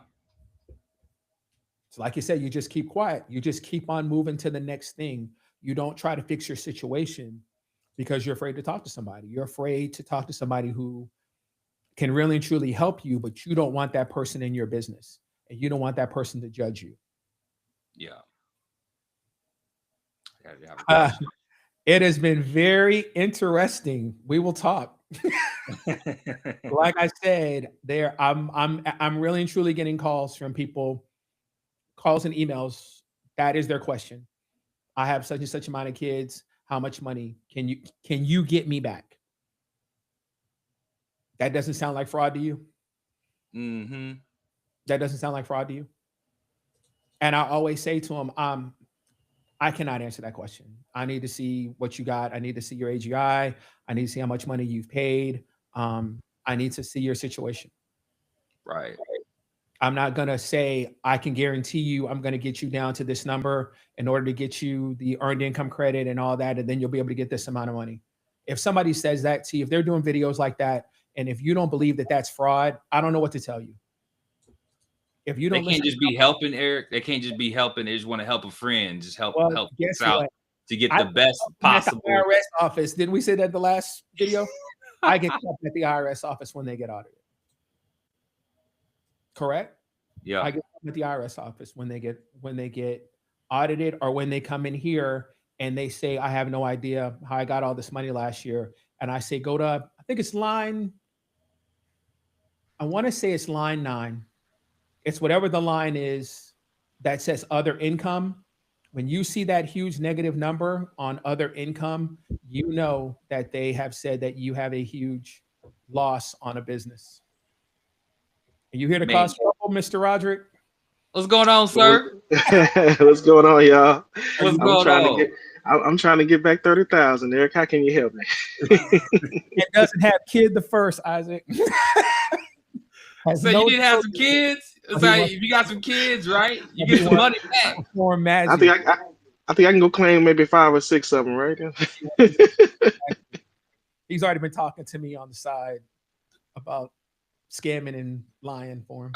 B: So like you said, you just keep quiet. You just keep on moving to the next thing. You don't try to fix your situation because you're afraid to talk to somebody. You're afraid to talk to somebody who can really and truly help you, but you don't want that person in your business and you don't want that person to judge you.
A: Yeah.
B: It has been very interesting. We will talk. Like I said, I'm really and truly getting calls from people, calls and emails. That is their question. I have such and such amount of kids. How much money can you get me back? That doesn't sound like fraud to you?
A: Mm-hmm.
B: That doesn't sound like fraud to you? And I always say to them, I cannot answer that question. I need to see what you got. I need to see your AGI. I need to see how much money you've paid. I need to see your situation.
A: Right.
B: I'm not going to say, I can guarantee you I'm going to get you down to this number in order to get you the earned income credit and all that, and then you'll be able to get this amount of money. If somebody says that to you, if they're doing videos like that, and if you don't believe that that's fraud, I don't know what to tell you. If you don't,
A: they can't just be helping, Eric. They can't just be helping. They just want to help a friend. Just help
B: guess
A: out
B: what?
A: to get the best possible.
B: At the IRS office. Didn't we say that the last video? I get help at the IRS office when they get audited. correct?
A: Yeah.
B: I get them at the IRS office when they get audited, or when they come in here and they say, I have no idea how I got all this money last year. And I say, go to, I think it's line, I want to say it's line 9. It's whatever the line is that says other income. When you see that huge negative number on other income, you know that they have said that you have a huge loss on a business. Are you here to cause trouble, Mr. Roderick?
A: What's going on, sir?
C: What's going on, y'all?
A: What's going on?
C: I'm trying to get back 30,000. Eric, how can you help me?
B: It doesn't have kid the first, Isaac.
A: So you didn't have some kids? It's like if you got some kids, right? You get some money back.
C: I think I can go claim maybe 5 or 6 of them, right?
B: He's already been talking to me on the side about scamming and lying for him.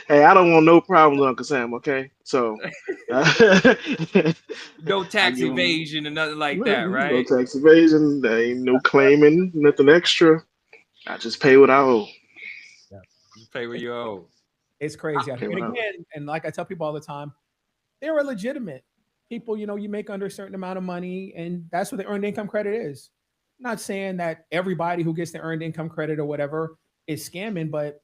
C: Hey, I don't want no problems, Uncle Sam, okay? So
A: no tax evasion and nothing like that, right?
C: No tax evasion, there ain't no claiming, nothing extra. I just pay what I owe.
A: Yeah. You pay what you owe.
B: It's crazy. And again, and like I tell people all the time, they're legitimate people. You know, you make under a certain amount of money, and that's what the earned income credit is. I'm not saying that everybody who gets the earned income credit or whatever is scamming, but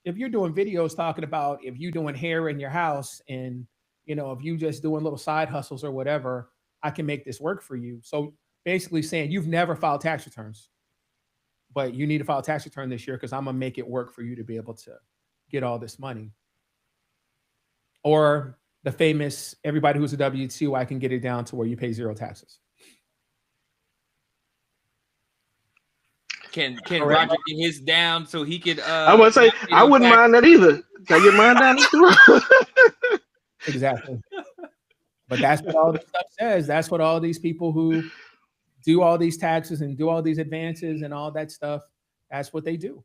B: if you're doing videos talking about if you're doing hair in your house and, you know, if you just doing little side hustles or whatever, I can make this work for you. So basically saying you've never filed tax returns, but you need to file a tax return this year because I'm going to make it work for you to be able to get all this money. Or the famous, everybody who's a W-2, I can get it down to where you pay 0 taxes.
A: Can Roger get his down so he could?
C: I would say I wouldn't mind that either. Can I get mine down?
B: Exactly. But that's what all this stuff says. That's what all these people who do all these taxes and do all these advances and all that stuff, that's what they do.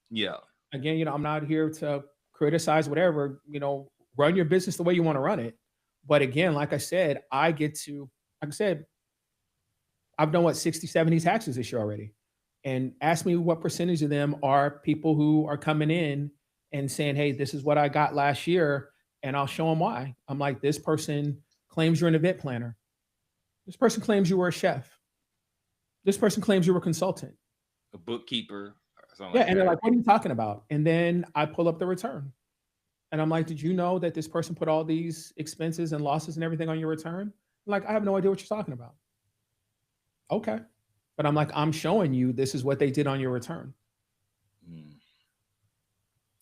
A: Yeah.
B: Again, you know, I'm not here to criticize whatever, you know, run your business the way you want to run it. But again, like I said, I've done what, 60, 70 taxes this year already. And ask me what percentage of them are people who are coming in and saying, hey, this is what I got last year. And I'll show them why. I'm like, this person claims you're an event planner. This person claims you were a chef. This person claims you were a consultant.
A: A bookkeeper.
B: Yeah, and they're like, what are you talking about? And then I pull up the return. And I'm like, did you know that this person put all these expenses and losses and everything on your return? I'm like, I have no idea what you're talking about. Okay. But I'm like, I'm showing you this is what they did on your return.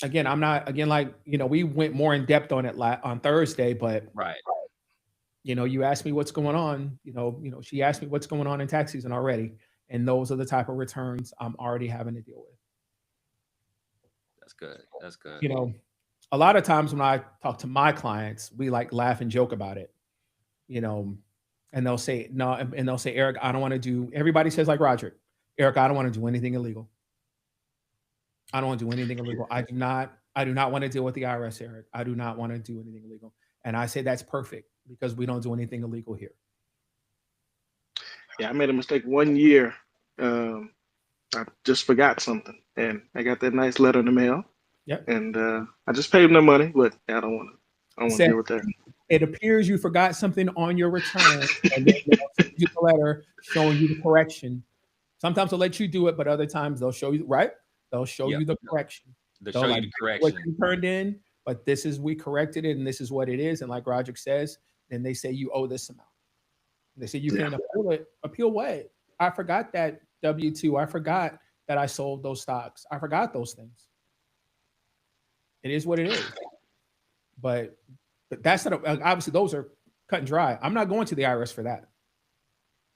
B: Again, I'm not, like, you know, we went more in depth on it on Thursday, but
A: right.
B: You know, you asked me what's going on, you know, she asked me what's going on in tax season already. And those are the type of returns I'm already having to deal with.
A: That's good. That's good.
B: You know, a lot of times when I talk to my clients, we like laugh and joke about it, you know, and they'll say, no, and they'll say, Eric, I don't want to do, everybody says like Roger, Eric, I don't want to do anything illegal. I don't want to do anything illegal. I do not want to deal with the IRS, Eric. I do not want to do anything illegal. And I say that's perfect because we don't do anything illegal here.
C: Yeah, I made a mistake one year. I just forgot something, and I got that nice letter in the mail.
B: Yep.
C: And I just paid them the money, but I don't want to deal with that.
B: It appears you forgot something on your return, and then they'll send you the letter showing you the correction. Sometimes they'll let you do it, but other times they'll show you, right? They'll show you the correction.
A: They'll show you the correction.
B: What you turned in, but we corrected it, and this is what it is. And like Roderick says, then they say you owe this amount. And they say you can appeal it. Appeal what? I forgot that W-2. I forgot that I sold those stocks. I forgot those things. It is what it is. But that's not, obviously those are cut and dry. I'm not going to the IRS for that.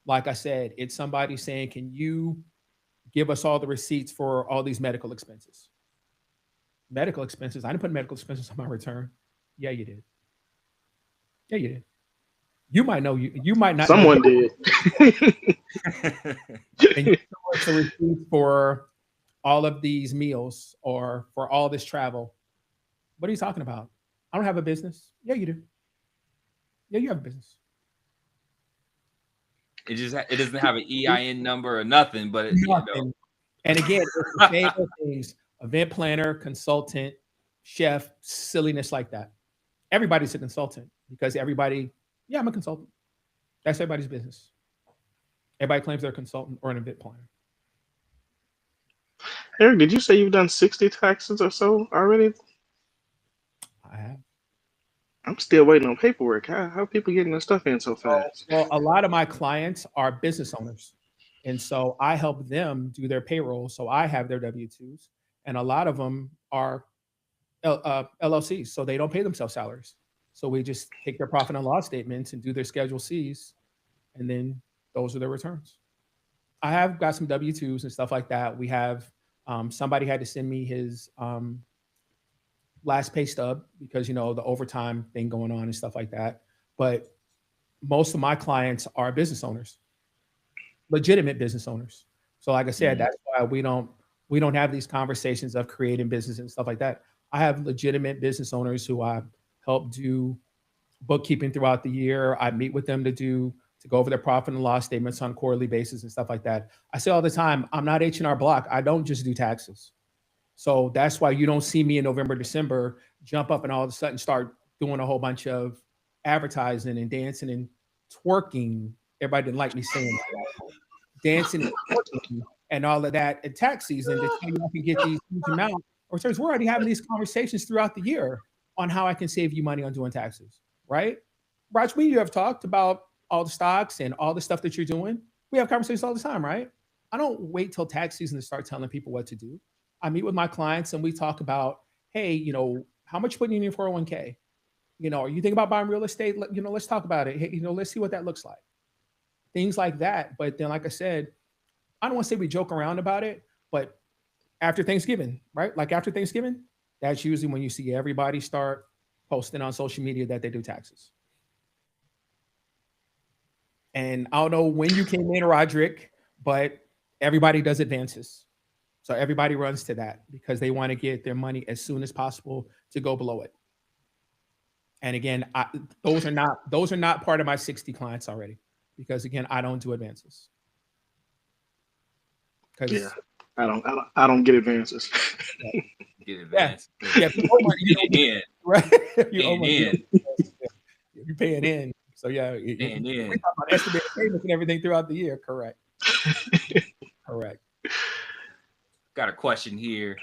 B: Like I said, it's somebody saying, can you give us all the receipts for all these medical expenses? Medical expenses? I didn't put medical expenses on my return. Yeah, you did. Yeah, you did. You might know, you might not.
C: Someone did.
B: And you show us a receipt for all of these meals or for all this travel. What are you talking about? I don't have a business. Yeah, you do. Yeah, you have a business.
A: It doesn't have an EIN number or nothing, but
B: nothing. You know. And again, it's the same things. event planner, consultant, chef, silliness like that. Everybody's a consultant because everybody, yeah, I'm a consultant. That's everybody's business. Everybody claims they're a consultant or an event planner.
C: Eric, did you say you've done 60 taxes or so already?
B: I have.
C: I'm still waiting on paperwork. How people getting their stuff in so fast?
B: Well, a lot of my clients are business owners. And so I help them do their payroll. So I have their W-2s. And a lot of them are LLCs. So they don't pay themselves salaries. So we just take their profit and loss statements and do their Schedule Cs. And then those are their returns. I have got some W-2s and stuff like that. We have somebody had to send me his last pay stub because, the overtime thing going on and stuff like that. But most of my clients are business owners, legitimate business owners. So like I said, that's why we don't have these conversations of creating business and stuff like that. I have legitimate business owners who I help do bookkeeping throughout the year. I meet with them to go over their profit and loss statements on a quarterly basis and stuff like that. I say all the time, I'm not H&R Block. I don't just do taxes. So that's why you don't see me in November, December, jump up and all of a sudden start doing a whole bunch of advertising and dancing and twerking. Everybody didn't like me saying that. Dancing and twerking and all of that at tax season to see if I can get these huge amounts of returns. We're already having these conversations throughout the year on how I can save you money on doing taxes, right? Raj, we have talked about all the stocks and all the stuff that you're doing. We have conversations all the time, right? I don't wait till tax season to start telling people what to do. I meet with my clients and we talk about, hey, how much you putting in your 401k? Are you thinking about buying real estate? Let's talk about it. Hey, let's see what that looks like. Things like that. But then, like I said, I don't want to say we joke around about it, but after Thanksgiving, right? Like after Thanksgiving, that's usually when you see everybody start posting on social media that they do taxes. And I don't know when you came in, Roderick, but everybody does advances. So everybody runs to that because they want to get their money as soon as possible to go below it. And again, those are not part of my 60 clients already because again, I don't do advances.
C: Yeah, I don't get advances.
A: Get advances.
B: Yeah, right? You're paying in. So yeah, we talk about estimated payments and everything throughout the year. Correct. Correct.
A: Got a question here.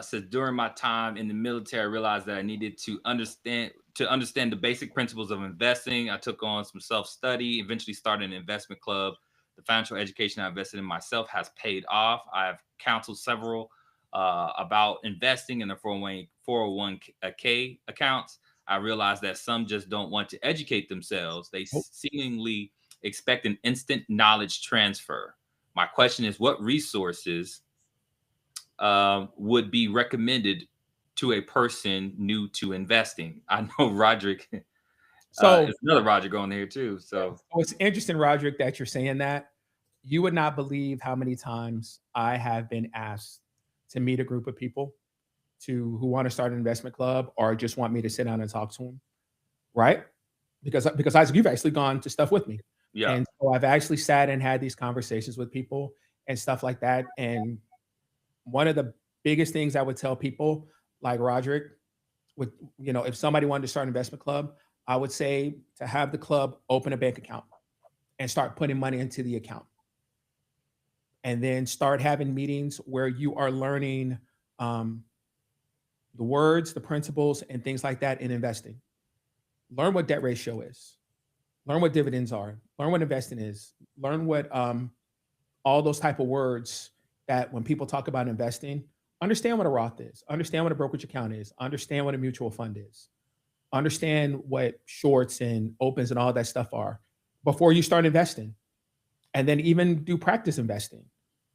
A: Says during my time in the military, I realized that I needed to understand the basic principles of investing. I took on some self-study, eventually started an investment club. The financial education I invested in myself has paid off. I've counseled several about investing in the 401k accounts. I realized that some just don't want to educate themselves. They seemingly expect an instant knowledge transfer. My question is, what resources would be recommended to a person new to investing? I know Roderick. So there's another Roderick on there too. So
B: it's interesting, Roderick, that you're saying that. You would not believe how many times I have been asked to meet a group of people who want to start an investment club or just want me to sit down and talk to them, right? Because Isaac, you've actually gone to stuff with me.
A: Yeah.
B: And so I've actually sat and had these conversations with people and stuff like that. And one of the biggest things I would tell people like Roderick, if somebody wanted to start an investment club, I would say to have the club open a bank account and start putting money into the account. And then start having meetings where you are learning the words, the principles, and things like that in investing. Learn what debt ratio is. Learn what dividends are. Learn what investing is. Learn what all those type of words that when people talk about investing, understand what a Roth is. Understand what a brokerage account is. Understand what a mutual fund is. Understand what shorts and opens and all that stuff are before you start investing. And then even do practice investing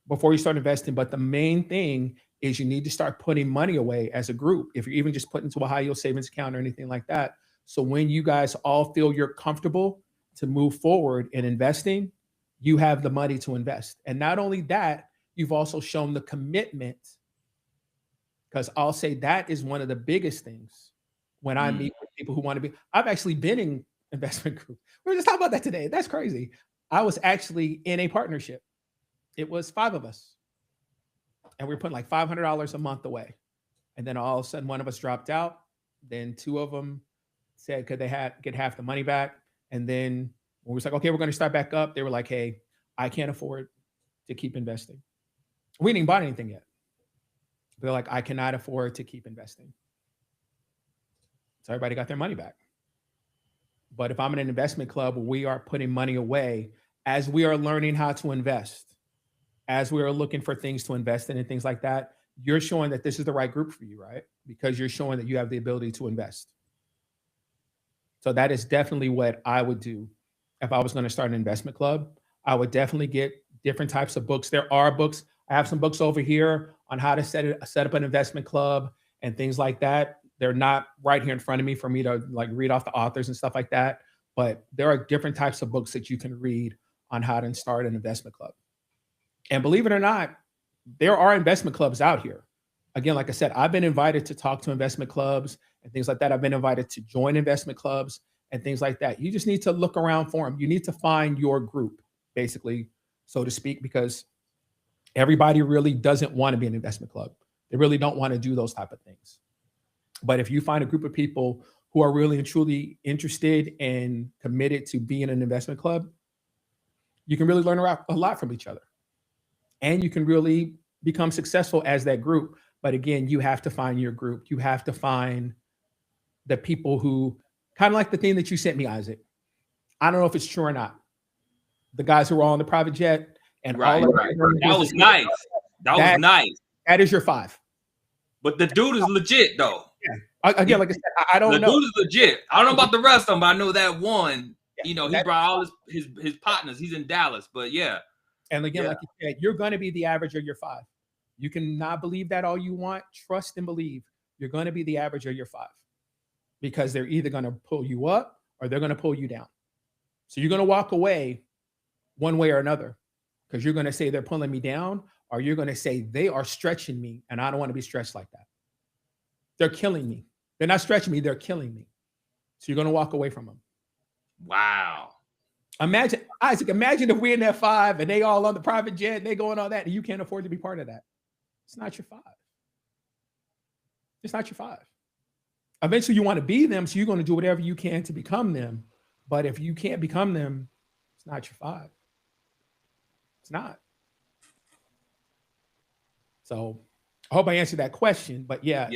B: before you start investing. But the main thing is you need to start putting money away as a group. If you're even just putting into a high yield savings account or anything like that. So when you guys all feel you're comfortable to move forward in investing, you have the money to invest. And not only that, you've also shown the commitment, because I'll say that is one of the biggest things when I meet with people who want to be. I've actually been in investment group. We were just talking about that today. That's crazy. I was actually in a partnership. It was 5 of us. and we were putting like $500 a month away. And then all of a sudden, one of us dropped out. Then two of them said, could they get half the money back? And then when we was like, okay, we're going to start back up, they were like, hey, I can't afford to keep investing. We didn't buy anything yet. They're like, I cannot afford to keep investing. So everybody got their money back. But if I'm in an investment club, we are putting money away as we are learning how to invest, as we are looking for things to invest in and things like that. You're showing that this is the right group for you, right? Because you're showing that you have the ability to invest. So that is definitely what I would do if I was going to start an investment club. I would definitely get different types of books. There are books. I have some books over here on how to set up an investment club and things like that. They're not right here in front of me for me to like read off the authors and stuff like that. But there are different types of books that you can read on how to start an investment club. And believe it or not, there are investment clubs out here. Again, like I said, I've been invited to talk to investment clubs and things like that. I've been invited to join investment clubs and things like that. You just need to look around for them. You need to find your group, basically, so to speak, because everybody really doesn't want to be an investment club. They really don't want to do those type of things. But if you find a group of people who are really and truly interested and committed to being an investment club, you can really learn a lot from each other. And you can really become successful as that group. But again, you have to find your group. You have to find the people who, kind of like the thing that you sent me, Isaac. I don't know if it's true or not. The guys who were all on the private jet and
A: right. That was nice. That was nice.
B: That is your 5.
A: But the dude is legit, though.
B: Yeah. Again, like I said, I don't know.
A: The dude is legit. I don't know about the rest of them, but I know that one. Yeah, he brought all his partners. He's in Dallas, but yeah.
B: And again, like you said, you're going to be the average of your 5. You cannot believe that all you want. Trust and believe you're going to be the average of your 5, because they're either going to pull you up or they're going to pull you down. So you're going to walk away one way or another, because you're going to say they're pulling me down, or you're going to say they are stretching me and I don't want to be stretched like that. They're killing me. They're not stretching me. They're killing me. So you're going to walk away from them.
A: Wow.
B: Imagine, Isaac, imagine if we're in that 5 and they all on the private jet, and they going all that, and you can't afford to be part of that. It's not your 5. It's not your 5. Eventually you want to be them, so you're going to do whatever you can to become them. But if you can't become them, it's not your 5. It's not. So I hope I answered that question. But yeah.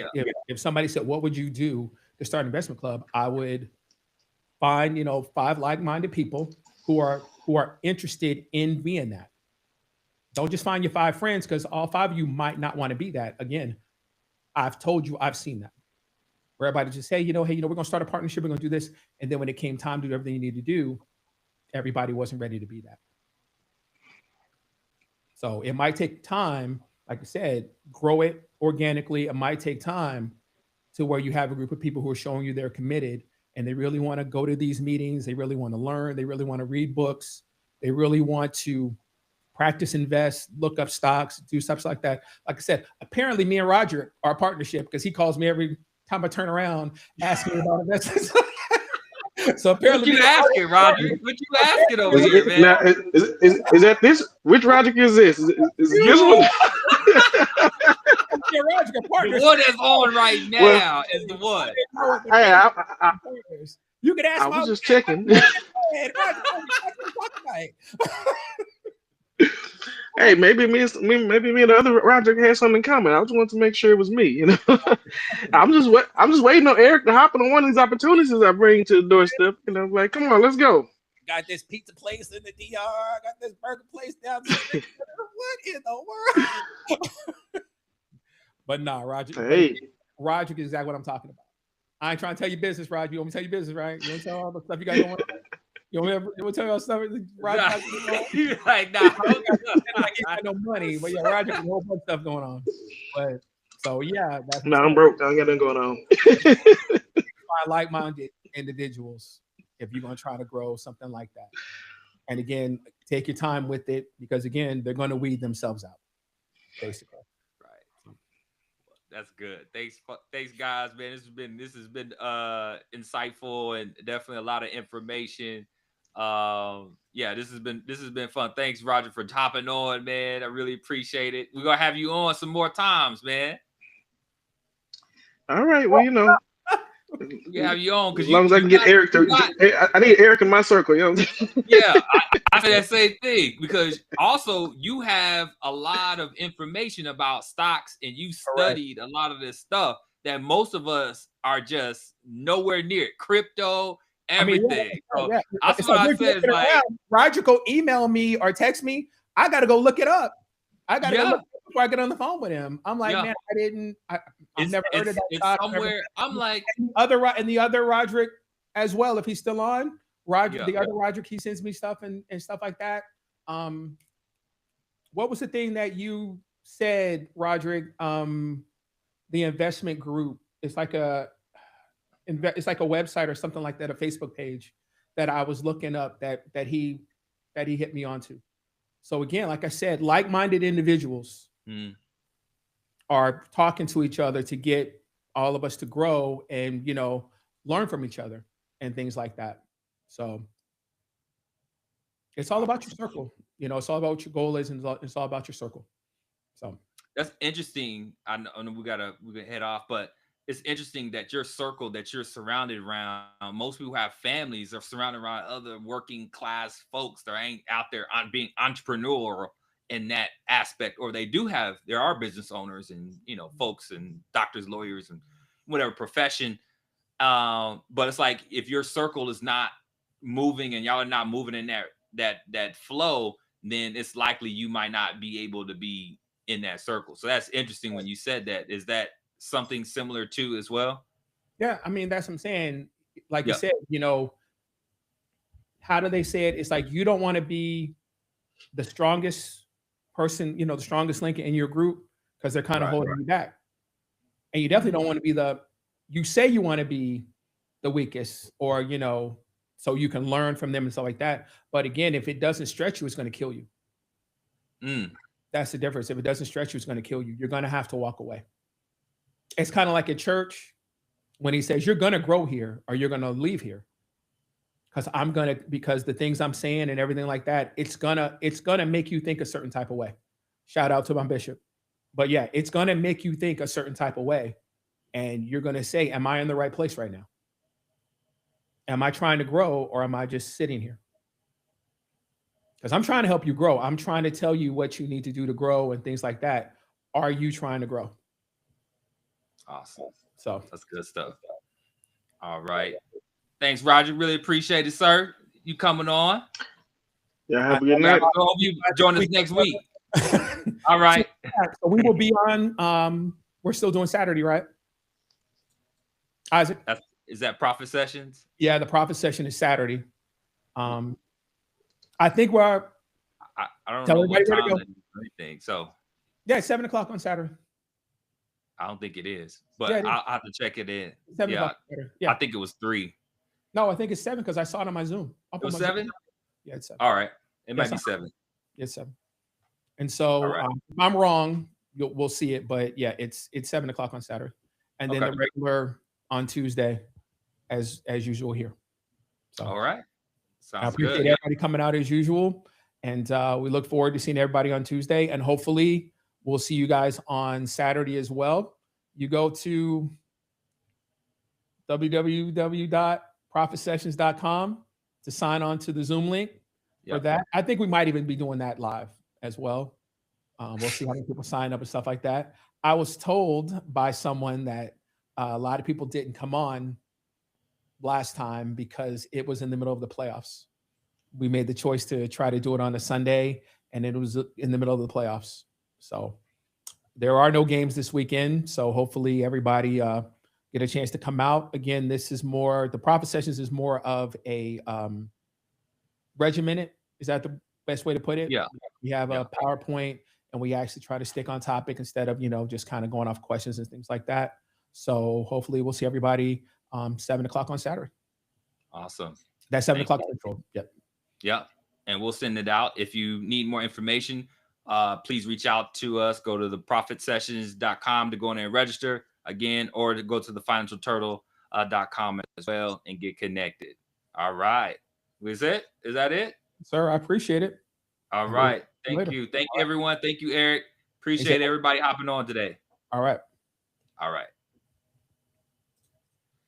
B: If somebody said, what would you do to start an investment club? I would find, 5 like-minded people who are interested in being that. Don't just find your 5 friends, because all 5 of you might not want to be that. Again, I've told you, I've seen that. Where everybody just say, we're going to start a partnership, we're going to do this. And then when it came time to do everything you need to do, everybody wasn't ready to be that. So it might take time, like I said, grow it organically. It might take time to where you have a group of people who are showing you they're committed and they really want to go to these meetings. They really want to learn. They really want to read books. They really want to practice, invest, look up stocks, do stuff like that. Like I said, apparently me and Roger are a partnership, because he calls me every time I turn around asking me about investments. So apparently,
A: what you asking, Roger? What you asking over here, man?
C: Now, is that this? Which Roger is this? Is this one?
A: The one that's on right now is the one.
B: You can ask.
C: I was just checking. Hey, maybe me and the other Roger had something in common. I just wanted to make sure it was me. I'm just waiting on Eric to hop on one of these opportunities I bring to the doorstep. Like, come on, let's go.
B: Got this pizza place in the DR. Got this burger place down there. What in the world? But nah, Roger.
C: Hey,
B: Roger is exactly what I'm talking about. I ain't trying to tell you business, Roger. You want me to tell you business, right? You want to tell all the stuff you got going on? You want to tell y'all stuff? Roger,
A: you're like, nah,
B: I got no money, but yeah, Roger has a whole bunch of stuff going on. But so yeah, that's
C: I'm broke. I ain't got nothing going on.
B: Find like-minded individuals if you're gonna try to grow something like that. And again, take your time with it, because again, they're gonna weed themselves out, basically.
A: Right. That's good. Thanks, guys, man. This has been insightful and definitely a lot of information. Yeah, this has been fun. Thanks, Roger, for hopping on, man. I really appreciate it. We're gonna have you on some more times, man.
C: All right. Well,
A: Yeah, have you on because
C: as long as I can get Eric I need Eric in my circle.
A: Yeah, I say that same thing because also you have a lot of information about stocks and you studied a lot of this stuff that most of us are just nowhere near it. Crypto, everything. That's what I said. Like,
B: Roger, go email me or text me. I got to go look it up. I got to go look it up before I get on the phone with him. I'm like, man, I've never heard of that.
A: It's somewhere. I'm like,
B: and the other Roderick as well, if he's still on. Roger, the other Roderick, he sends me stuff and stuff like that. What was the thing that you said, Roderick? The investment group. It's like a website or something like that, a Facebook page that I was looking up that he hit me onto. So again, like I said, like-minded individuals are talking to each other to get all of us to grow and learn from each other and things like that. So it's all about your circle. It's all about what your goal is, and it's all about your circle. So
A: that's interesting. I know we're gonna head off, but it's interesting that your circle that you're surrounded around, most people who have families are surrounded around other working class folks that ain't out there on being entrepreneurial in that aspect, or there are business owners and folks and doctors, lawyers, and whatever profession. But it's like if your circle is not moving and y'all are not moving in that flow, then it's likely you might not be able to be in that circle. So that's interesting when you said that. Is that something similar to as well?
B: Yeah, I mean, that's what I'm saying. Like you said, how do they say it? It's like you don't want to be the strongest person, the strongest link in your group, because they're kind of holding you back. And you definitely don't want to be you say you want to be the weakest, or so you can learn from them and stuff like that. But again, if it doesn't stretch you, it's going to kill you. That's the difference. If it doesn't stretch you, it's going to kill you. You're going to have to walk away. It's kind of like at church when he says, you're going to grow here or you're going to leave here. Because the things I'm saying and everything like that, it's gonna make you think a certain type of way. Shout out to my bishop. But yeah, it's gonna make you think a certain type of way. And you're gonna say, am I in the right place right now? Am I trying to grow, or am I just sitting here? Because I'm trying to help you grow. I'm trying to tell you what you need to do to grow and things like that. Are you trying to grow?
A: Awesome.
B: So
A: that's good stuff. All right. Thanks, Roger. Really appreciate it, sir. You coming on?
C: Yeah, have a good night.
A: I hope you join us next week. All right.
B: So we will be on. We're still doing Saturday, right? Isaac?
A: Is that Prophet Sessions?
B: Yeah, the Prophet Session is Saturday. I think we're.
A: I don't know what time or anything. So.
B: Yeah, 7:00 on Saturday.
A: I don't think it is, but yeah, I'll have to check it in.
B: 7 o'clock.
A: Yeah, I think it was 3.
B: No, I think it's 7 because I saw it on my Zoom.
A: It was 7?
B: Yeah, it's 7.
A: All right. It might be 7.
B: It's 7. And so if I'm wrong, we'll see it. But yeah, it's 7:00 on Saturday. And then the regular on Tuesday as usual here. So
A: all right. Sounds
B: I appreciate everybody coming out as usual. And we look forward to seeing everybody on Tuesday. And hopefully we'll see you guys on Saturday as well. You go to www.prophetsessions.com to sign on to the Zoom link for that. I think we might even be doing that live as well. We'll see how many people sign up and stuff like that. I was told by someone that a lot of people didn't come on last time because it was in the middle of the playoffs. We made the choice to try to do it on a Sunday, and it was in the middle of the playoffs. So there are no games this weekend. So hopefully everybody get a chance to come out. Again, this is more, the Prophet Sessions is more of a regimented. Is that the best way to put it?
A: Yeah.
B: We have a PowerPoint, and we actually try to stick on topic instead of, just kind of going off questions and things like that. So hopefully we'll see everybody 7:00 on Saturday.
A: Awesome.
B: That's 7:00 Central. Yep.
A: Yeah. And we'll send it out. If you need more information, please reach out to us. Go to the prophetsessions.com to go in there and register again, or to go to the financialturtle.com as well and get connected. All right. Is it? Is that it?
B: Sir, I appreciate it.
A: All right. Thank you. Thank you, everyone. Thank you, Eric. Appreciate everybody hopping on today.
B: All right.
A: All right.